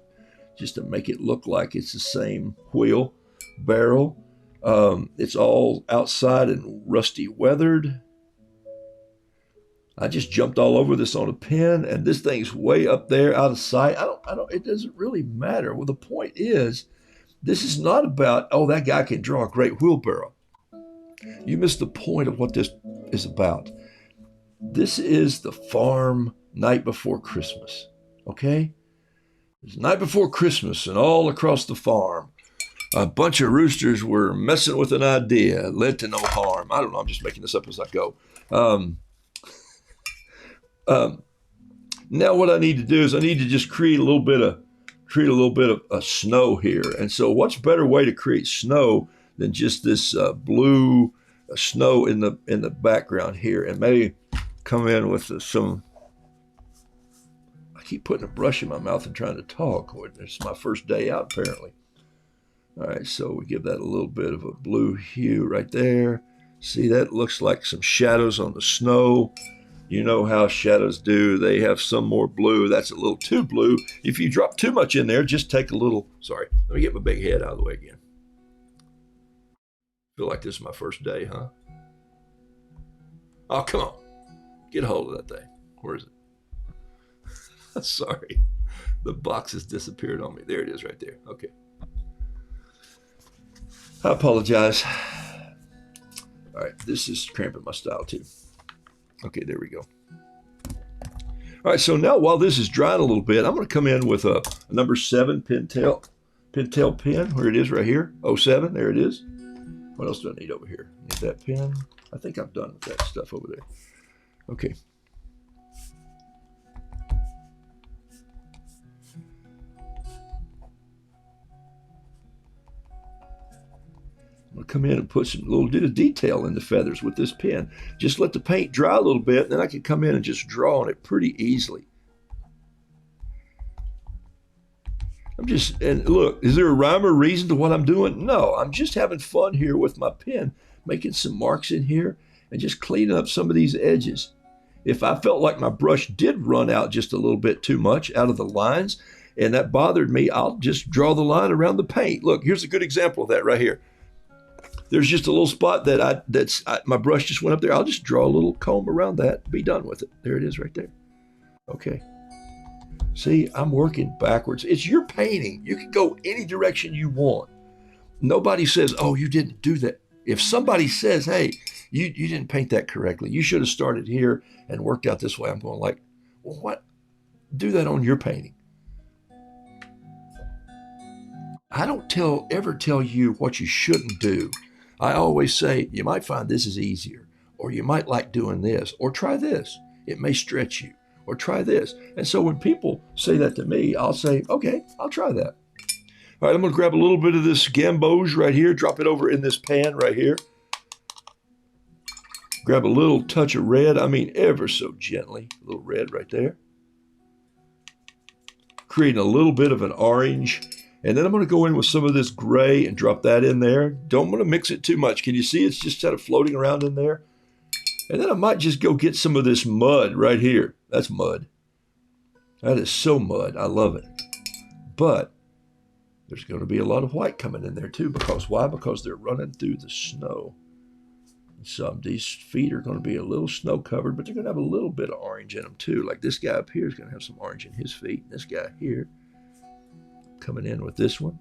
to make it look like it's the same wheel barrel. It's all outside and rusty weathered. I just jumped all over this on a pen, and this thing's way up there out of sight. It doesn't really matter. Well, the point is, this is not about, oh, that guy can draw a great wheelbarrow. You missed the point of what this is about. This is the farm night before Christmas, okay? It's night before Christmas, and all across the farm, a bunch of roosters were messing with an idea, led to no harm. I don't know, I'm just making this up as I go. Now what I need to do is I need to just create a little bit of snow here. And so what's better way to create snow than just this blue snow in the background here, and maybe come in with some, I keep putting a brush in my mouth and trying to talk. It's my first day out apparently. All right, so we give that a little bit of a blue hue right there. See, that looks like some shadows on the snow. You know how shadows do. They have some more blue. That's a little too blue. If you drop too much in there, just take a little, sorry, let me get my big head out of the way again. Feel like this is my first day, huh? Oh, come on. Get a hold of that thing. Where is it? Sorry. The box has disappeared on me. There it is right there. Okay. I apologize. All right, this is cramping my style too. Okay, there we go. All right, so now while this is drying a little bit, I'm going to come in with a number 7 Pentel pen. Where it is right here, 07, there it is. What else do I need over here? Need that pen. I think I'm done with that stuff over there. Okay. I'm going to come in and put some little bit of detail in the feathers with this pen. Just let the paint dry a little bit, and then I can come in and just draw on it pretty easily. And look, is there a rhyme or reason to what I'm doing? No, I'm just having fun here with my pen, making some marks in here and just cleaning up some of these edges. If I felt like my brush did run out just a little bit too much out of the lines, and that bothered me, I'll just draw the line around the paint. Look, here's a good example of that right here. there's just a little spot that my brush just went up there. I'll just draw a little comb around that, be done with it. There it is right there. Okay. See, I'm working backwards. It's your painting. You can go any direction you want. Nobody says, oh, you didn't do that. If somebody says, hey, you didn't paint that correctly, you should have started here and worked out this way, I'm going like, well, what? Do that on your painting. I don't ever tell you what you shouldn't do. I always say, you might find this is easier, or you might like doing this, or try this. It may stretch you, or try this. And so when people say that to me, I'll say, okay, I'll try that. All right, I'm going to grab a little bit of this Gamboge right here, drop it over in this pan right here. Grab a little touch of red, I mean ever so gently, a little red right there. Creating a little bit of an orange. And then I'm going to go in with some of this gray and drop that in there. Don't want to mix it too much. Can you see it's just kind of floating around in there? And then I might just go get some of this mud right here. That's mud. That is so mud. I love it. But there's going to be a lot of white coming in there too. Because why? Because they're running through the snow. Some of these feet are going to be a little snow covered, but they're going to have a little bit of orange in them too. Like this guy up here is going to have some orange in his feet. This guy here coming in with this one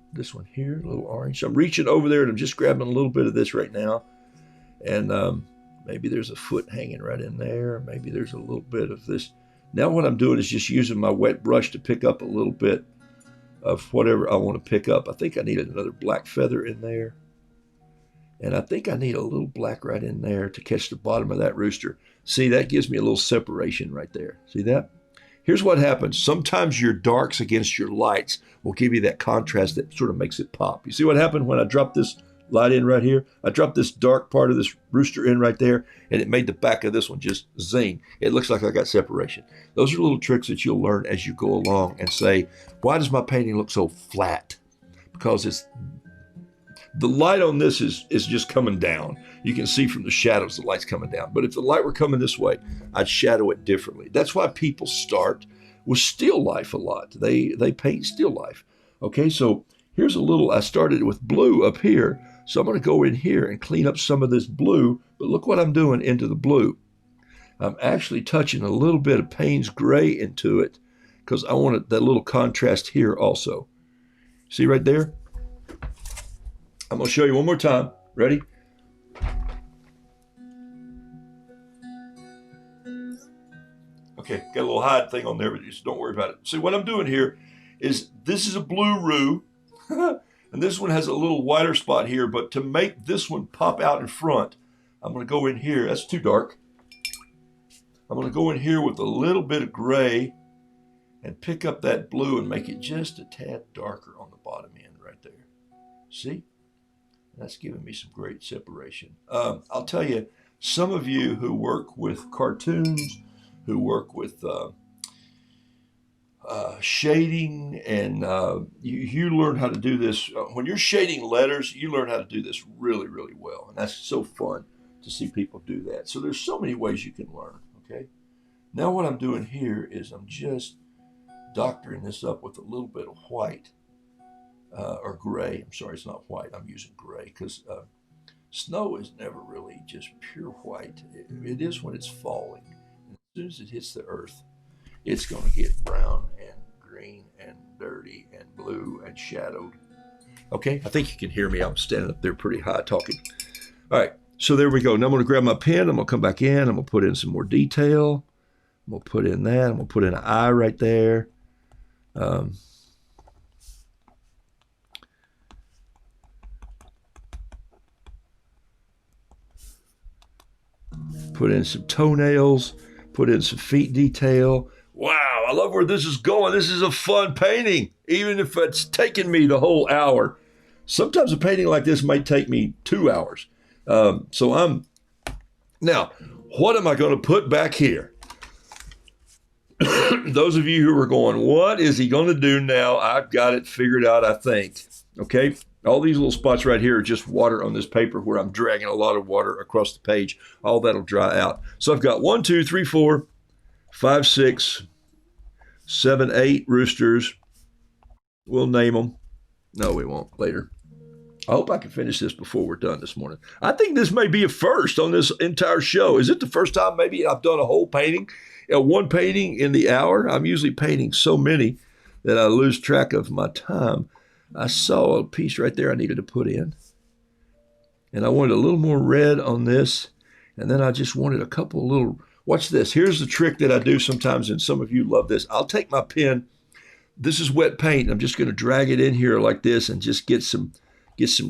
here, a little orange. So I'm reaching over there and I'm just grabbing a little bit of this right now. And maybe there's a foot hanging right in there. Maybe there's a little bit of this. Now what I'm doing is just using my wet brush to pick up a little bit of whatever I want to pick up. I think I need another black feather in there. And I think I need a little black right in there to catch the bottom of that rooster. See, that gives me a little separation right there. See that? Here's what happens. Sometimes your darks against your lights will give you that contrast that sort of makes it pop. You see what happened when I dropped this light in right here? I dropped this dark part of this rooster in right there, and it made the back of this one just zing. It looks like I got separation. Those are little tricks that you'll learn as you go along and say, why does my painting look so flat? Because it's the light on this is just coming down. You can see from the shadows the light's coming down. But if the light were coming this way, I'd shadow it differently. That's why people start with still life a lot. They paint still life. Okay, so here's a little, I started with blue up here. So I'm going to go in here and clean up some of this blue. But look what I'm doing into the blue. I'm actually touching a little bit of Payne's gray into it because I wanted that little contrast here also. See right there? I'm going to show you one more time. Ready? Okay, got a little hide thing on there, but just don't worry about it. See, what I'm doing here is this is a blue roo, and this one has a little wider spot here, but to make this one pop out in front, I'm going to go in here. That's too dark. I'm going to go in here with a little bit of gray and pick up that blue and make it just a tad darker on the bottom end right there. See? That's giving me some great separation. I'll tell you, some of you who work with cartoons, who work with shading, and you learn how to do this. When you're shading letters, you learn how to do this really, really well. And that's so fun to see people do that. So there's so many ways you can learn, okay? Now what I'm doing here is I'm just doctoring this up with a little bit of white. Or gray. I'm sorry, it's not white. I'm using gray because snow is never really just pure white. It is when it's falling. And as soon as it hits the earth, it's going to get brown and green and dirty and blue and shadowed. Okay, I think you can hear me. I'm standing up there pretty high talking. All right, so there we go. Now I'm going to grab my pen. I'm going to come back in. I'm going to put in some more detail. I'm going to put in that. I'm going to put in an eye right there. Put in some toenails, put in some feet detail. Wow, I love where this is going. This is a fun painting, even if it's taken me the whole hour. Sometimes a painting like this might take me 2 hours. Now, what am I going to put back here? Those of you who are going, what is he going to do now? I've got it figured out, I think. Okay. All these little spots right here are just water on this paper where I'm dragging a lot of water across the page. All that'll dry out. So I've got 1, 2, 3, 4, 5, 6, 7, 8 roosters. We'll name them. No, we won't later. I hope I can finish this before we're done this morning. I think this may be a first on this entire show. Is it the first time maybe I've done a whole painting, one painting in the hour? I'm usually painting so many that I lose track of my time. I saw a piece right there I needed to put in. And I wanted a little more red on this. And then I just wanted a couple little, watch this. Here's the trick that I do sometimes, and some of you love this. I'll take my pen. This is wet paint. I'm just going to drag it in here like this and just get some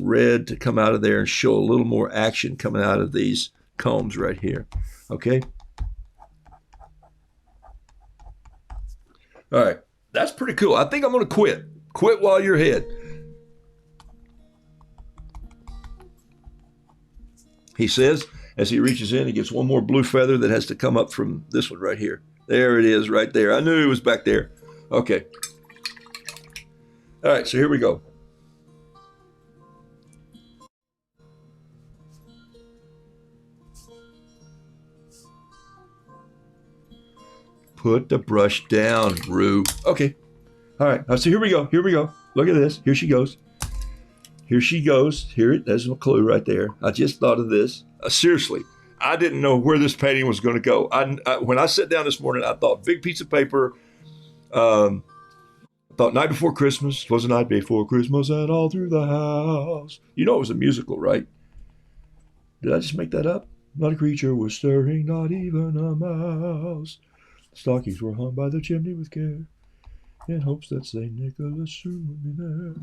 red to come out of there and show a little more action coming out of these combs right here. Okay. All right. That's pretty cool. I think I'm going to quit. Quit while you're ahead. He says, as he reaches in, he gets one more blue feather that has to come up from this one right here. There it is right there. I knew it was back there. Okay. All right. So here we go. Put the brush down, Roo. Okay. All right. So here we go. Here we go. Look at this. Here she goes. Here she goes. There's a clue right there. I just thought of this. Seriously, I didn't know where this painting was going to go. When I sat down this morning, I thought big piece of paper. I thought night before Christmas. 'Twas the night before Christmas and all through the house. You know it was a musical, right? Did I just make that up? Not a creature was stirring, not even a mouse. Stockings were hung by the chimney with care, in hopes that St. Nicholas soon would be there.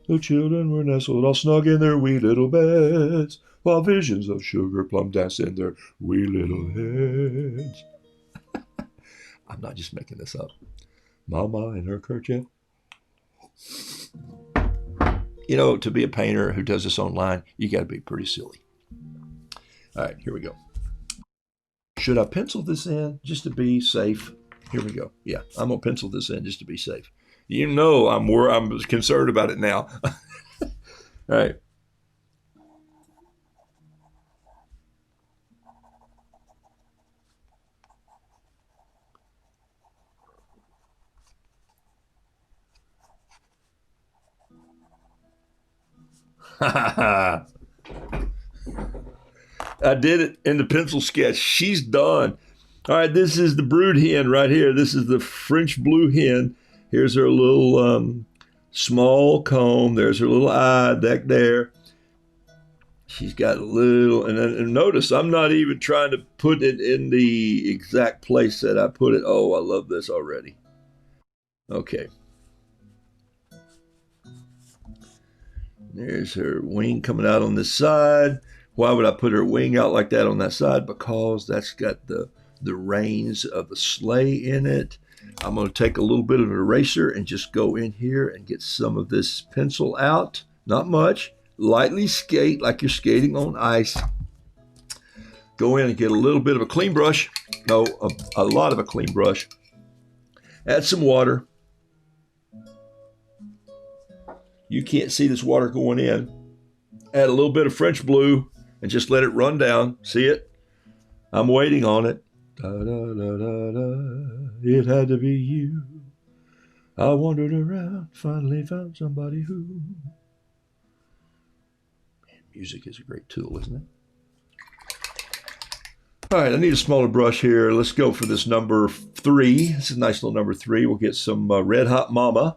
The children were nestled all snug in their wee little beds, while visions of sugar plum danced in their wee little heads. I'm not just making this up. Mama in her kerchief. You know, to be a painter who does this online, you got to be pretty silly. All right, here we go. Should I pencil this in just to be safe? Here we go. Yeah, I'm going to pencil this in just to be safe. You know I'm concerned about it now. All right. I did it in the pencil sketch. She's done. All right, this is the brood hen right here. This is the French blue hen. Here's her little small comb. There's her little eye back there. She's got a little, and notice I'm not even trying to put it in the exact place that I put it. Oh, I love this already. Okay. There's her wing coming out on this side. Why would I put her wing out like that on that side? Because that's got the reins of the sleigh in it. I'm going to take a little bit of an eraser and just go in here and get some of this pencil out. Not much. Lightly skate like you're skating on ice. Go in and get a little bit of a clean brush. No, a lot of a clean brush. Add some water. You can't see this water going in. Add a little bit of French blue and just let it run down. See it? I'm waiting on it. Da, da, da, da, da. It had to be you. I wandered around, finally found somebody who. Man, music is a great tool, isn't it? All right, I need a smaller brush here. Let's go for this number 3. This is a nice little number 3. We'll get some Red Hot Mama.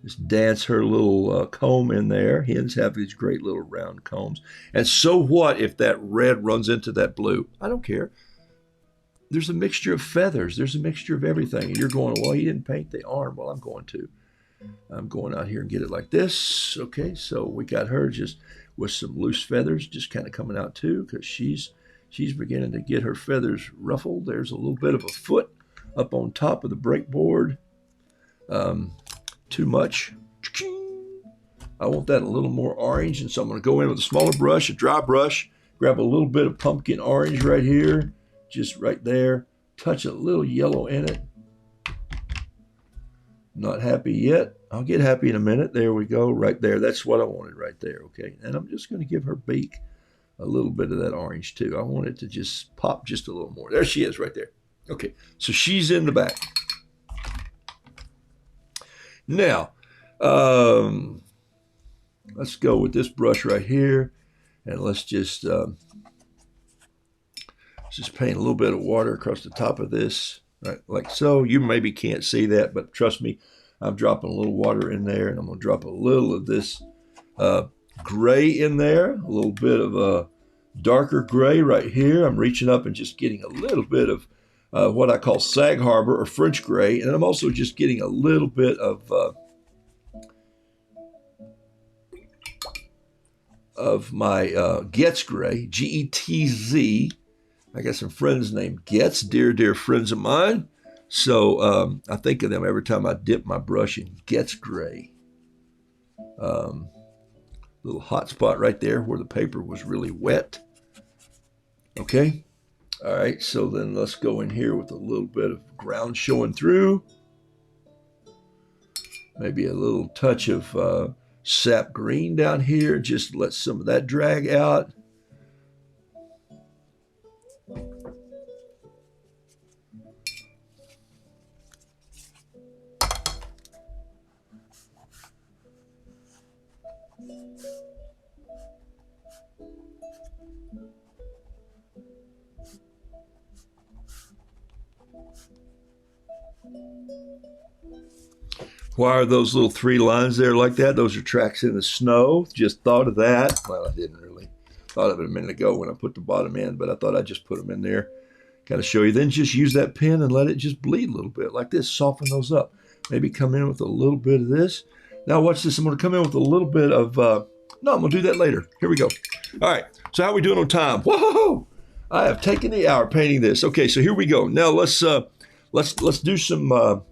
Just dance her little comb in there. Hens have these great little round combs. And so what if that red runs into that blue? I don't care. There's a mixture of feathers. There's a mixture of everything. And you're going, well, you didn't paint the arm. Well, I'm going to. I'm going out here and get it like this. Okay, so we got her just with some loose feathers just kind of coming out too, because she's beginning to get her feathers ruffled. There's a little bit of a foot up on top of the breakboard. Too much. I want that a little more orange, and so I'm going to go in with a smaller brush, a dry brush, grab a little bit of pumpkin orange right here, just right there, touch a little yellow in it. Not happy yet. I'll get happy in a minute. There we go, right there. That's what I wanted right there, okay? And I'm just going to give her beak a little bit of that orange too. I want it to just pop just a little more. There she is right there. Okay, so she's in the back. Now, Um, let's go with this brush right here, and let's just paint a little bit of water across the top of this, right, like so. You maybe can't see that, but trust me, I'm dropping a little water in there, and I'm going to drop a little of this gray in there, a little bit of a darker gray right here. I'm reaching up and just getting a little bit of what I call Sag Harbor or French gray, and I'm also just getting a little bit of my Getz gray, Getz. I got some friends named Getz, dear friends of mine. So I think of them every time I dip my brush in Getz gray. Little hot spot right there where the paper was really wet. Okay. All right. So then let's go in here with a little bit of ground showing through. Maybe a little touch of sap green down here. Just let some of that drag out. Why are those little 3 lines there like that? Those are tracks in the snow. Just thought of that. Well, I didn't really. Thought of it a minute ago when I put the bottom in, but I thought I'd just put them in there. Kind of show you. Then just use that pen and let it just bleed a little bit like this. Soften those up. Maybe come in with a little bit of this. Now watch this. I'm going to come in with a little bit of, no, I'm going to do that later. Here we go. All right. So how are we doing on time? Whoa! I have taken the hour painting this. Okay, so here we go. Now let's do some,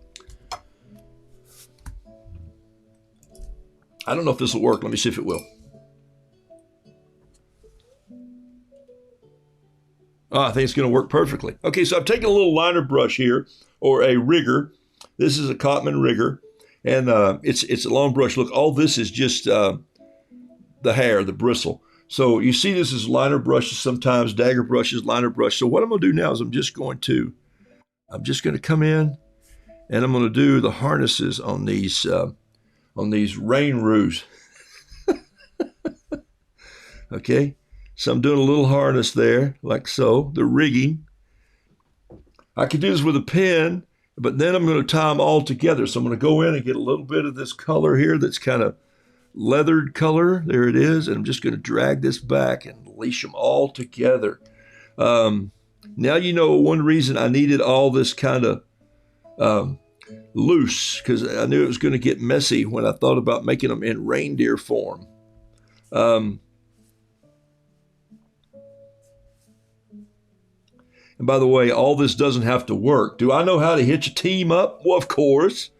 I don't know if this will work. Let me see if it will. Oh, I think it's going to work perfectly. Okay, so I've taken a little liner brush here, or a rigger. This is a Cotman rigger, and it's a long brush. Look, all this is just the hair, the bristle. So you see this is liner brushes sometimes, dagger brushes, liner brush. So what I'm going to do now is I'm just going to come in, and I'm going to do the harnesses on these rain roos. Okay, so I'm doing a little harness there, like so, the rigging. I could do this with a pen, but then I'm going to tie them all together. So I'm going to go in and get a little bit of this color here that's kind of leathered color. There it is. And I'm just going to drag this back and leash them all together. Now you know one reason I needed all this kind of loose, because I knew it was going to get messy when I thought about making them in reindeer form. And by the way, all this doesn't have to work. Do I know how to hitch a team up? Well, of course.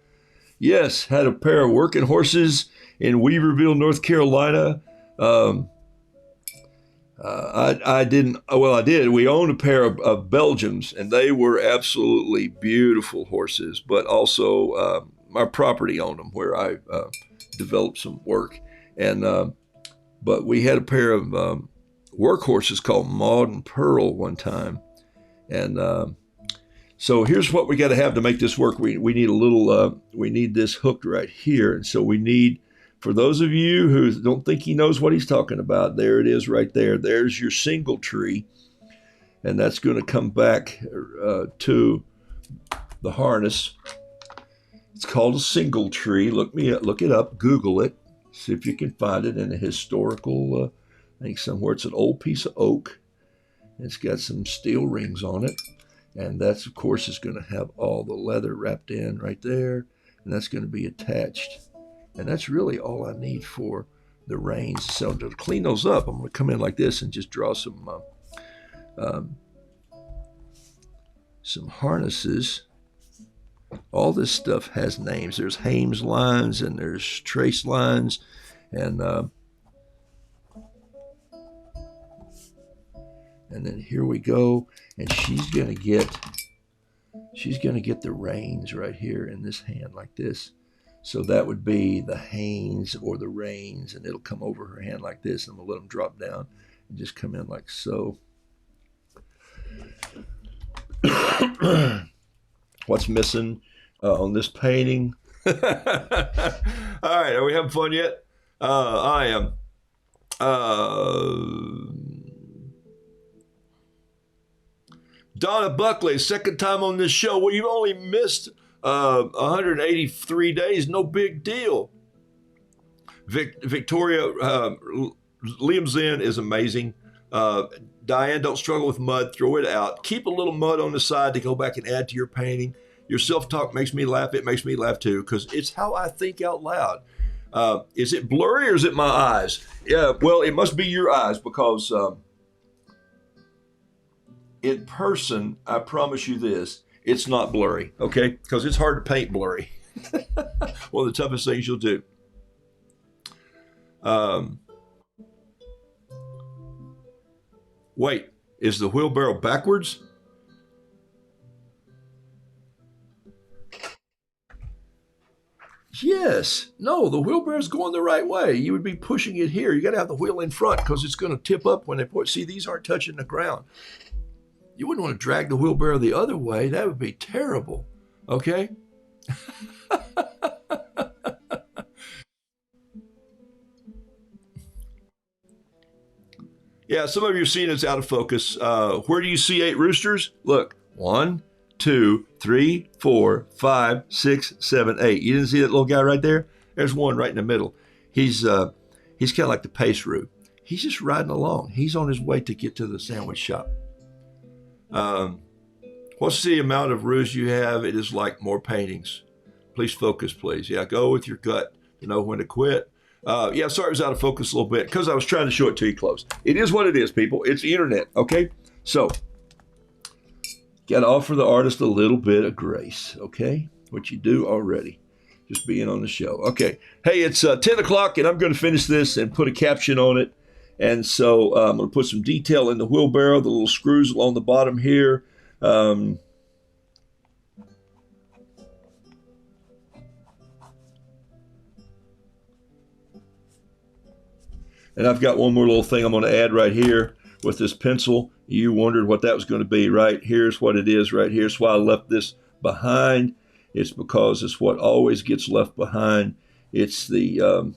Yes, had a pair of working horses in Weaverville, North Carolina. I didn't. Well, I did. We owned a pair of Belgians, and they were absolutely beautiful horses. But also, my property owned them, where I developed some work. And but we had a pair of work horses called Maud and Pearl one time. And so here's what we got to have to make this work. We need a little. We need this hooked right here, and so we need. For those of you who don't think he knows what he's talking about, there it is right there. There's your single tree, and that's going to come back to the harness. It's called a single tree. Look it up, Google it, see if you can find it in a historical. I think somewhere it's an old piece of oak. It's got some steel rings on it, and that's of course is going to have all the leather wrapped in right there, and that's going to be attached. And that's really all I need for the reins. So to clean those up, I'm going to come in like this and just draw some harnesses. All this stuff has names. There's Hames lines and there's trace lines, and then here we go. And she's gonna get the reins right here in this hand like this. So that would be the Hanes or the reins, and it'll come over her hand like this, and I'm gonna let them drop down and just come in like so. What's missing on this painting? All right, are we having fun yet? I am. Donna Buckley, second time on this show. Well, you've only missed 183 days. No big deal. Victoria, Liam Zen is amazing. Diane, don't struggle with mud. Throw it out. Keep a little mud on the side to go back and add to your painting. Your self-talk makes me laugh. It makes me laugh too, because it's how I think out loud. Is it blurry or is it my eyes? Yeah, well, it must be your eyes, because in person, I promise you this, it's not blurry, okay? Because it's hard to paint blurry. One of the toughest things you'll do. Wait, is the wheelbarrow backwards? Yes. No, the wheelbarrow's going the right way. You would be pushing it here. You got to have the wheel in front, because it's going to tip up when they put. See, these aren't touching the ground. You wouldn't want to drag the wheelbarrow the other way. That would be terrible. Okay? Yeah, some of you have seen it's out of focus. Where do you see 8 roosters? Look, 1, 2, 3, 4, 5, 6, 7, 8. You didn't see that little guy right there? There's one right in the middle. He's kind of like the pace route. He's just riding along. He's on his way to get to the sandwich shop. What's the amount of roos you have? It is like more paintings. Please focus, please. Yeah, go with your gut to know when to quit. Yeah, sorry, it was out of focus a little bit because I was trying to show it to you close. It is what it is, people. It's the internet, okay? So, got to offer the artist a little bit of grace, okay? What you do already, just being on the show. Okay, hey, it's 10 o'clock, and I'm going to finish this and put a caption on it. And so I'm going to put some detail in the wheelbarrow, the little screws along the bottom here. And I've got one more little thing I'm going to add right here with this pencil. You wondered what that was going to be, right? Here's what it is right here. That's why I left this behind. It's because it's what always gets left behind. It's the,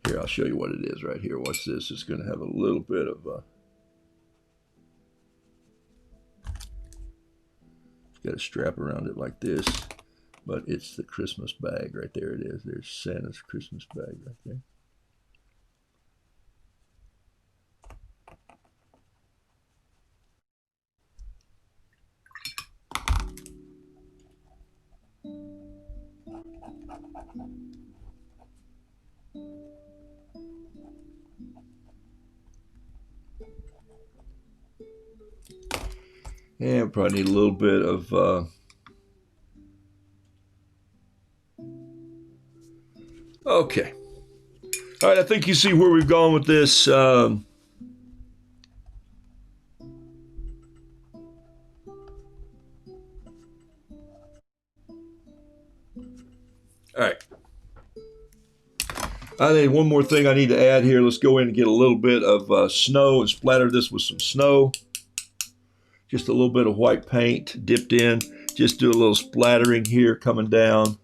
here, I'll show you what it is right here. What's this? It's going to have a little bit of, it's got a strap around it like this, but it's the Christmas bag right there. It is. There's Santa's Christmas bag right there. And we probably need a little bit of okay. All right, I think you see where we've gone with this. All right. I think one more thing I need to add here. Let's go in and get a little bit of snow and splatter this with some snow. Just a little bit of white paint dipped in. Just do a little splattering here coming down.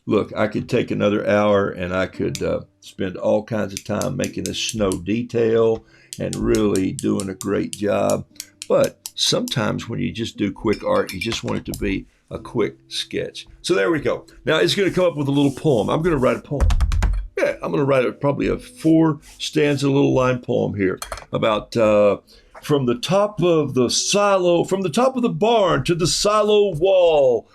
Look, I could take another hour and I could spend all kinds of time making this snow detail and really doing a great job. But sometimes when you just do quick art, you just want it to be a quick sketch. So there we go. Now it's going to come up with a little poem. I'm going to write a poem. Yeah, I'm going to write probably a 4-stanza little line poem here about from the top of the silo, from the top of the barn to the silo wall.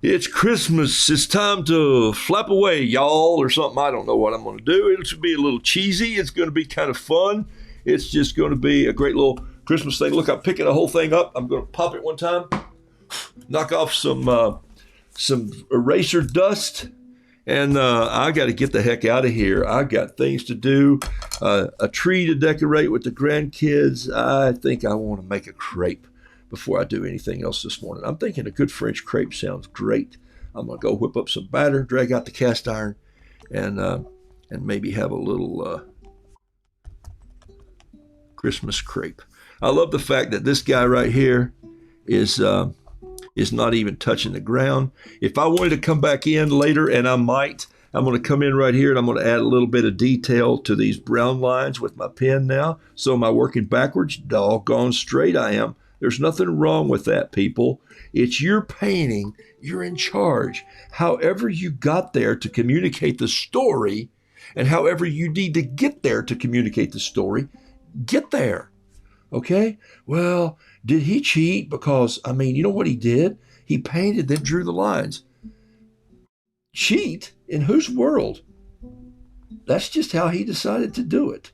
It's Christmas. It's time to flap away, y'all, or something. I don't know what I'm going to do. It should be a little cheesy. It's going to be kind of fun. It's just going to be a great little Christmas thing. Look, I'm picking the whole thing up. I'm going to pop it one time, knock off some eraser dust, and I got to get the heck out of here. I got things to do, a tree to decorate with the grandkids. I think I want to make a crepe before I do anything else this morning. I'm thinking a good French crepe sounds great. I'm going to go whip up some batter, drag out the cast iron, and maybe have a little Christmas crepe. I love the fact that this guy right here is not even touching the ground. If I wanted to come back in later, and I might, I'm going to come in right here and I'm going to add a little bit of detail to these brown lines with my pen now. So am I working backwards? Doggone straight I am. There's nothing wrong with that, people. It's your painting. You're in charge. However you got there to communicate the story, and however you need to get there to communicate the story, get there. Okay? Well, did he cheat? Because, I mean, you know what he did? He painted, then drew the lines. Cheat? In whose world? That's just how he decided to do it.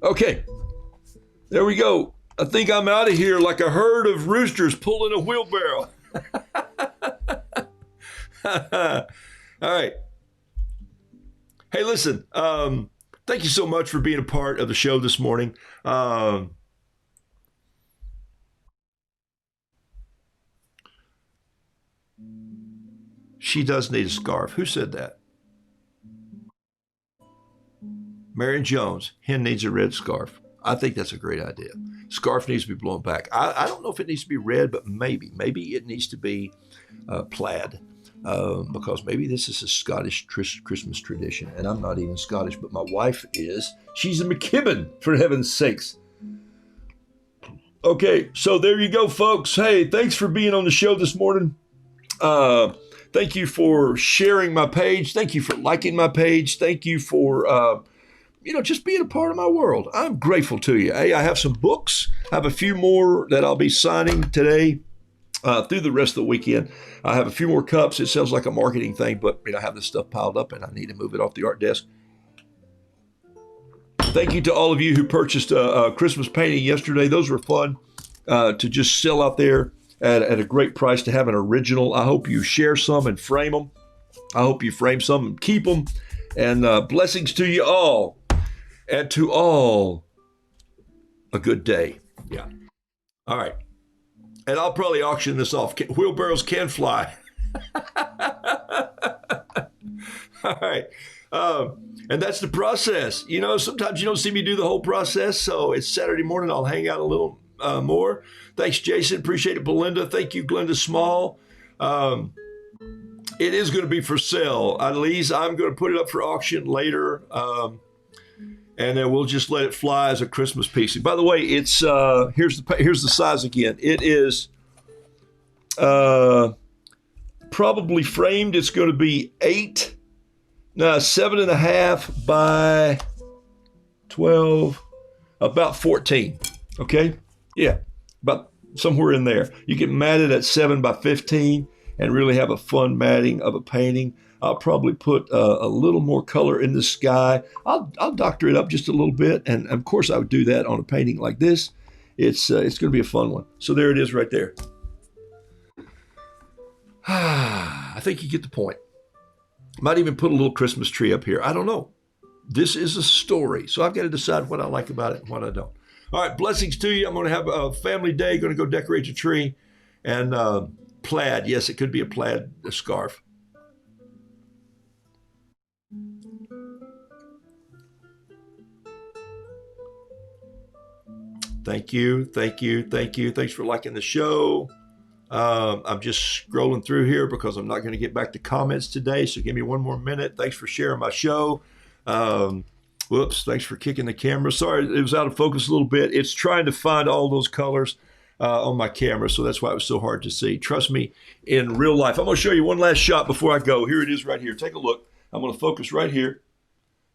Okay, there we go. I think I'm out of here like a herd of roosters pulling a wheelbarrow. All right. Hey, listen, thank you so much for being a part of the show this morning. She does need a scarf. Who said that? Marion Jones. Hen needs a red scarf. I think that's a great idea. Scarf needs to be blown back. I don't know if it needs to be red, but maybe it needs to be plaid. Because maybe this is a Scottish Christmas tradition, and I'm not even Scottish, but my wife is. She's a McKibben, for heaven's sakes. Okay, so there you go, folks. Hey, thanks for being on the show this morning. Thank you for sharing my page. Thank you for liking my page. Thank you for just being a part of my world. I'm grateful to you. Hey, I have some books. I have a few more that I'll be signing today. Through the rest of the weekend. I have a few more cups. It sounds like a marketing thing, but I have this stuff piled up and I need to move it off the art desk. Thank you to all of you who purchased a Christmas painting yesterday. Those were fun to just sell out there at a great price to have an original. I hope you share some and frame them. I hope you frame some and keep them. And blessings to you all. And to all, a good day. Yeah. All right. And I'll probably auction this off. Wheelbarrows can fly. All right. And that's the process. Sometimes you don't see me do the whole process. So it's Saturday morning. I'll hang out a little more. Thanks, Jason. Appreciate it, Belinda. Thank you, Glenda Small. It is going to be for sale. At least I'm going to put it up for auction later. And then we'll just let it fly as a Christmas piece. And by the way, it's here's the size again. It is probably framed. It's going to be 7.5 by 12, about 14. Okay, yeah, about somewhere in there. You can mat it at 7 by 15 and really have a fun matting of a painting. I'll probably put a little more color in the sky. I'll doctor it up just a little bit. And of course I would do that on a painting like this. It's going to be a fun one. So there it is right there. I think you get the point. Might even put a little Christmas tree up here. I don't know. This is a story. So I've got to decide what I like about it and what I don't. All right. Blessings to you. I'm going to have a family day. Going to go decorate the tree. And plaid. Yes, it could be a plaid scarf. Thank you. Thanks for liking the show. I'm just scrolling through here because I'm not going to get back to comments today. So give me one more minute. Thanks for sharing my show. Whoops. Thanks for kicking the camera. Sorry, it was out of focus a little bit. It's trying to find all those colors on my camera. So that's why it was so hard to see. Trust me, in real life. I'm going to show you one last shot before I go. Here it is right here. Take a look. I'm going to focus right here.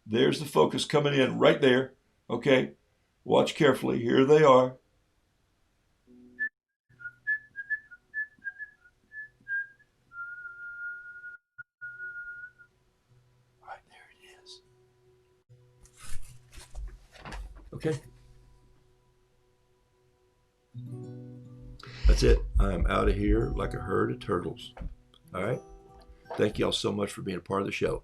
There's the focus coming in right there. Okay. Watch carefully. Here they are. Right there it is. Okay. That's it. I'm out of here like a herd of turtles. All right. Thank y'all so much for being a part of the show.